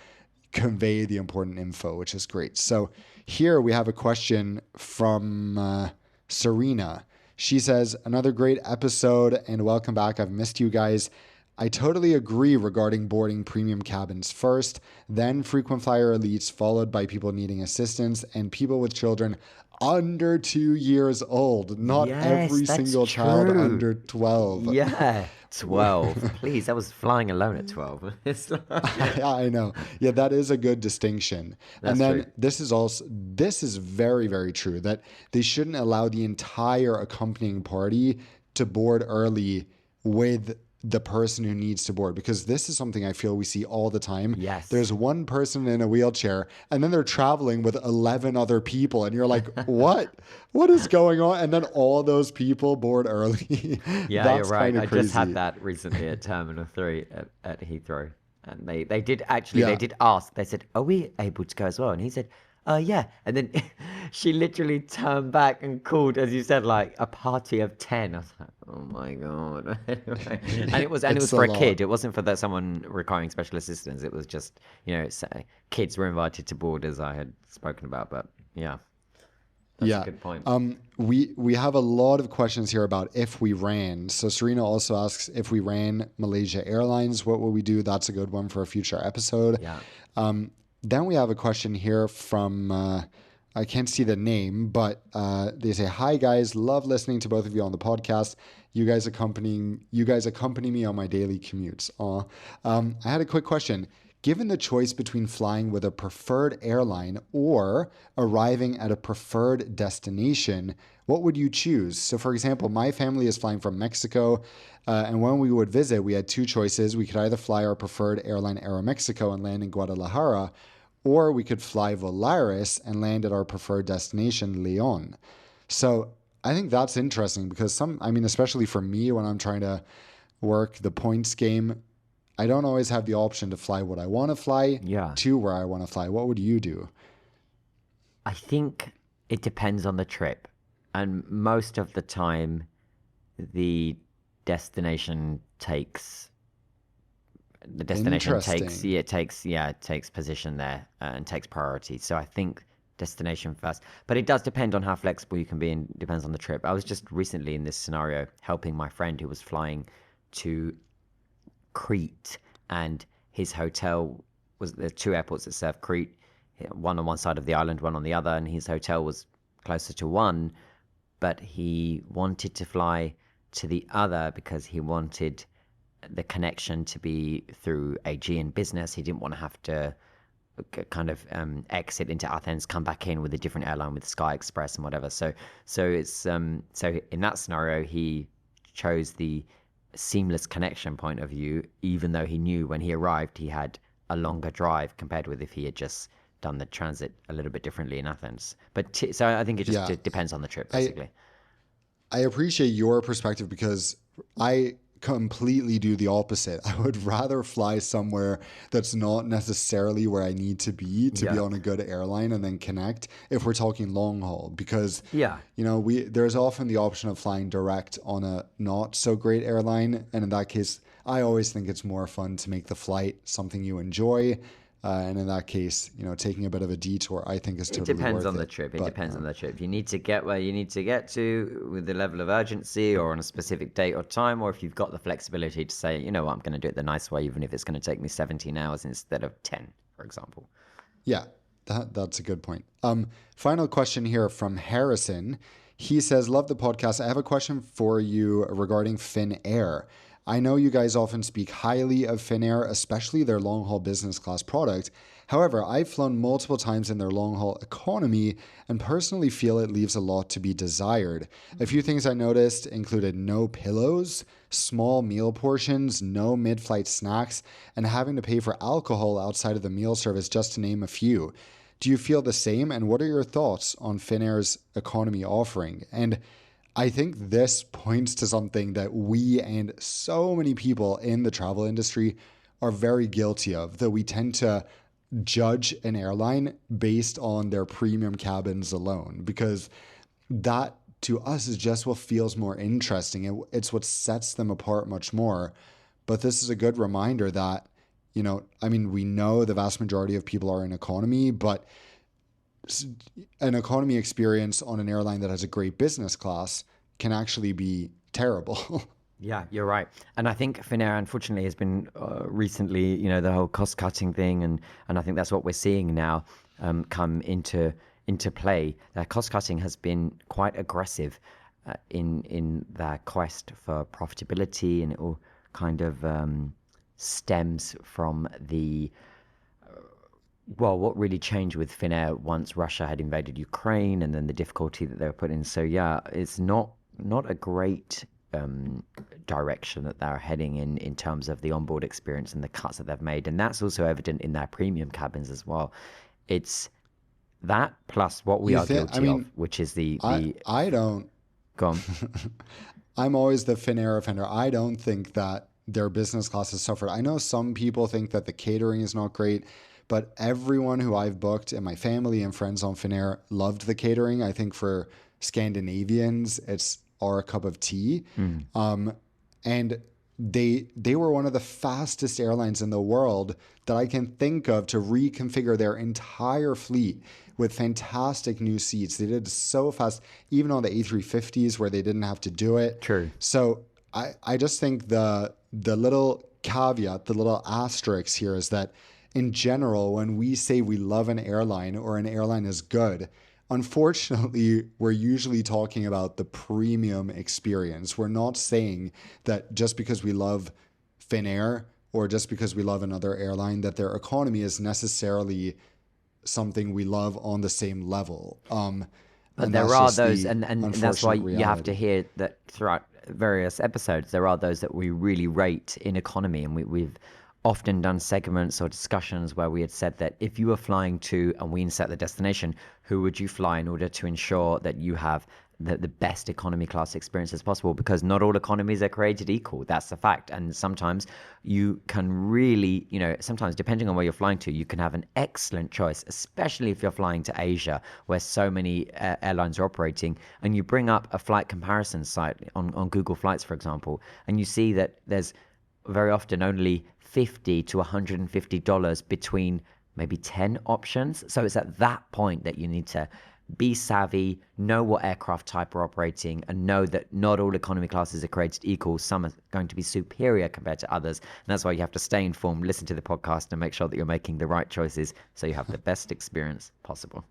convey the important info, which is great. So here we have a question from Serena. She says, another great episode and welcome back. I've missed you guys. I totally agree regarding boarding premium cabins first, then frequent flyer elites, followed by people needing assistance and people with children under 2 years old. Not every single child under 12. Yeah, 12. Please, that was flying alone at 12. I know. Yeah, that is a good distinction. And then this is very, very true, that they shouldn't allow the entire accompanying party to board early with the person who needs to board, because this is something I feel we see all the time. Yes. There's one person in a wheelchair and then they're traveling with 11 other people and you're like, what is going on? And then all those people board early. Yeah, That's you're right. I crazy. just had that recently at Terminal 3 at Heathrow. And they did actually, they did ask, they said, are we able to go as well? And he said, yeah. And then she literally turned back and called, as you said, like a party of 10. I was like, oh my God. Anyway. And it was for a kid. It wasn't for someone requiring special assistance. It was just, kids were invited to board, as I had spoken about. But yeah, that's a good point. We have a lot of questions here about if we ran. So Serena also asks, if we ran Malaysia Airlines, what will we do? That's a good one for a future episode. Yeah. Then we have a question here from, I can't see the name, but they say, hi guys, love listening to both of you on the podcast. You guys accompany me on my daily commutes. I had a quick question. Given the choice between flying with a preferred airline or arriving at a preferred destination, what would you choose? So for example, my family is flying from Mexico, and when we would visit, we had two choices. We could either fly our preferred airline Aeromexico and land in Guadalajara, or we could fly Volaris and land at our preferred destination, Leon. So I think that's interesting because especially for me, when I'm trying to work the points game, I don't always have the option to fly what I want to fly to where I want to fly. What would you do? I think it depends on the trip. And most of the time, the destination takes it takes position there and takes priority. So I think destination first. But it does depend on how flexible you can be, and depends on the trip. I was just recently in this scenario helping my friend who was flying to Crete, and his hotel was, there's two airports that serve Crete, one on one side of the island, one on the other, and his hotel was closer to one, but he wanted to fly to the other because he wanted the connection to be through Aegean business. He didn't want to have to kind of exit into Athens, come back in with a different airline with Sky Express and whatever. So it's so in that scenario he chose the seamless connection point of view, even though he knew when he arrived he had a longer drive compared with if he had just done the transit a little bit differently in Athens. But so I think it just depends on the trip, basically. I appreciate your perspective because I completely do the opposite. I would rather fly somewhere that's not necessarily where I need to be on a good airline and then connect if we're talking long haul, because there's often the option of flying direct on a not so great airline, and in that case I always think it's more fun to make the flight something you enjoy. And in that case, taking a bit of a detour, I think is totally worth it. It depends on the trip. It depends on the trip. You need to get where you need to get to with the level of urgency or on a specific date or time, or if you've got the flexibility to say, I'm going to do it the nice way, even if it's going to take me 17 hours instead of 10, for example. Yeah, that's a good point. Final question here from Harrison. He says, love the podcast. I have a question for you regarding Finnair. I know you guys often speak highly of Finnair, especially their long-haul business class product. However, I've flown multiple times in their long-haul economy and personally feel it leaves a lot to be desired. A few things I noticed included no pillows, small meal portions, no mid-flight snacks, and having to pay for alcohol outside of the meal service, just to name a few. Do you feel the same? And what are your thoughts on Finnair's economy offering? And I think this points to something that we and so many people in the travel industry are very guilty of, that we tend to judge an airline based on their premium cabins alone, because that to us is just what feels more interesting. It's what sets them apart much more. But this is a good reminder that, we know the vast majority of people are in economy, but an economy experience on an airline that has a great business class can actually be terrible. Yeah, you're right. And I think Finnair, unfortunately, has been recently, the whole cost-cutting thing, and I think that's what we're seeing now come into play. Cost-cutting has been quite aggressive in their quest for profitability, and it all kind of stems from the what really changed with Finnair once Russia had invaded Ukraine, and then the difficulty that they were put in. So yeah, it's not a great direction that they're heading in terms of the onboard experience and the cuts that they've made. And that's also evident in their premium cabins as well. It's that plus what we are guilty of, which is I don't... Go on. I'm always the Finnair offender. I don't think that their business class has suffered. I know some people think that the catering is not great, but everyone who I've booked and my family and friends on Finnair loved the catering. I think for Scandinavians, it's our cup of tea. And they were one of the fastest airlines in the world that I can think of to reconfigure their entire fleet with fantastic new seats. They did it so fast, even on the A350s where they didn't have to do it. True. So I just think the little caveat, the little asterisk here is that in general, when we say we love an airline or an airline is good, unfortunately, we're usually talking about the premium experience. We're not saying that just because we love Finnair or just because we love another airline, that their economy is necessarily something we love on the same level. But there are those, and that's why you have to hear that throughout various episodes, there are those that we really rate in economy, and we've often done segments or discussions where we had said that if you were flying to, and we insert the destination, who would you fly in order to ensure that you have the best economy class experience as possible? Because not all economies are created equal. That's the fact. And sometimes you can really, sometimes depending on where you're flying to, you can have an excellent choice, especially if you're flying to Asia, where so many airlines are operating, and you bring up a flight comparison site on Google Flights, for example, and you see that there's very often only $50 to $150 between maybe 10 options. So it's at that point that you need to be savvy, know what aircraft type we're operating, and know that not all economy classes are created equal. Some are going to be superior compared to others. And that's why you have to stay informed, listen to the podcast, and make sure that you're making the right choices so you have the best experience possible.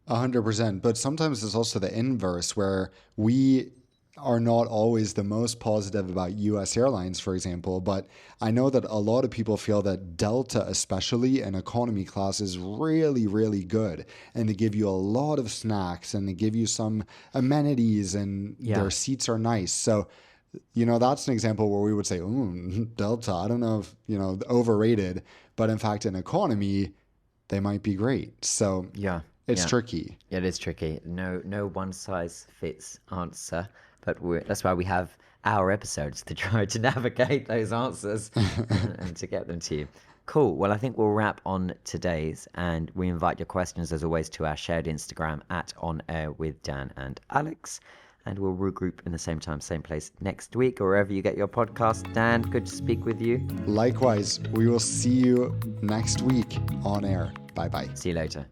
100%. But sometimes there's also the inverse where we are not always the most positive about US airlines, for example. But I know that a lot of people feel that Delta, especially in economy class, is really, really good. And they give you a lot of snacks and they give you some amenities and their seats are nice. So, that's an example where we would say, Delta, I don't know if, overrated. But in fact, in economy, they might be great. So it's tricky. It is tricky. No one size fits answer, but that's why we have our episodes to try to navigate those answers and to get them to you. Cool. Well, I think we'll wrap on today's, and we invite your questions as always to our shared Instagram at On Air with Dan and Alex. And we'll regroup in the same time, same place next week, or wherever you get your podcast. Dan, good to speak with you. Likewise. We will see you next week on air. Bye-bye. See you later.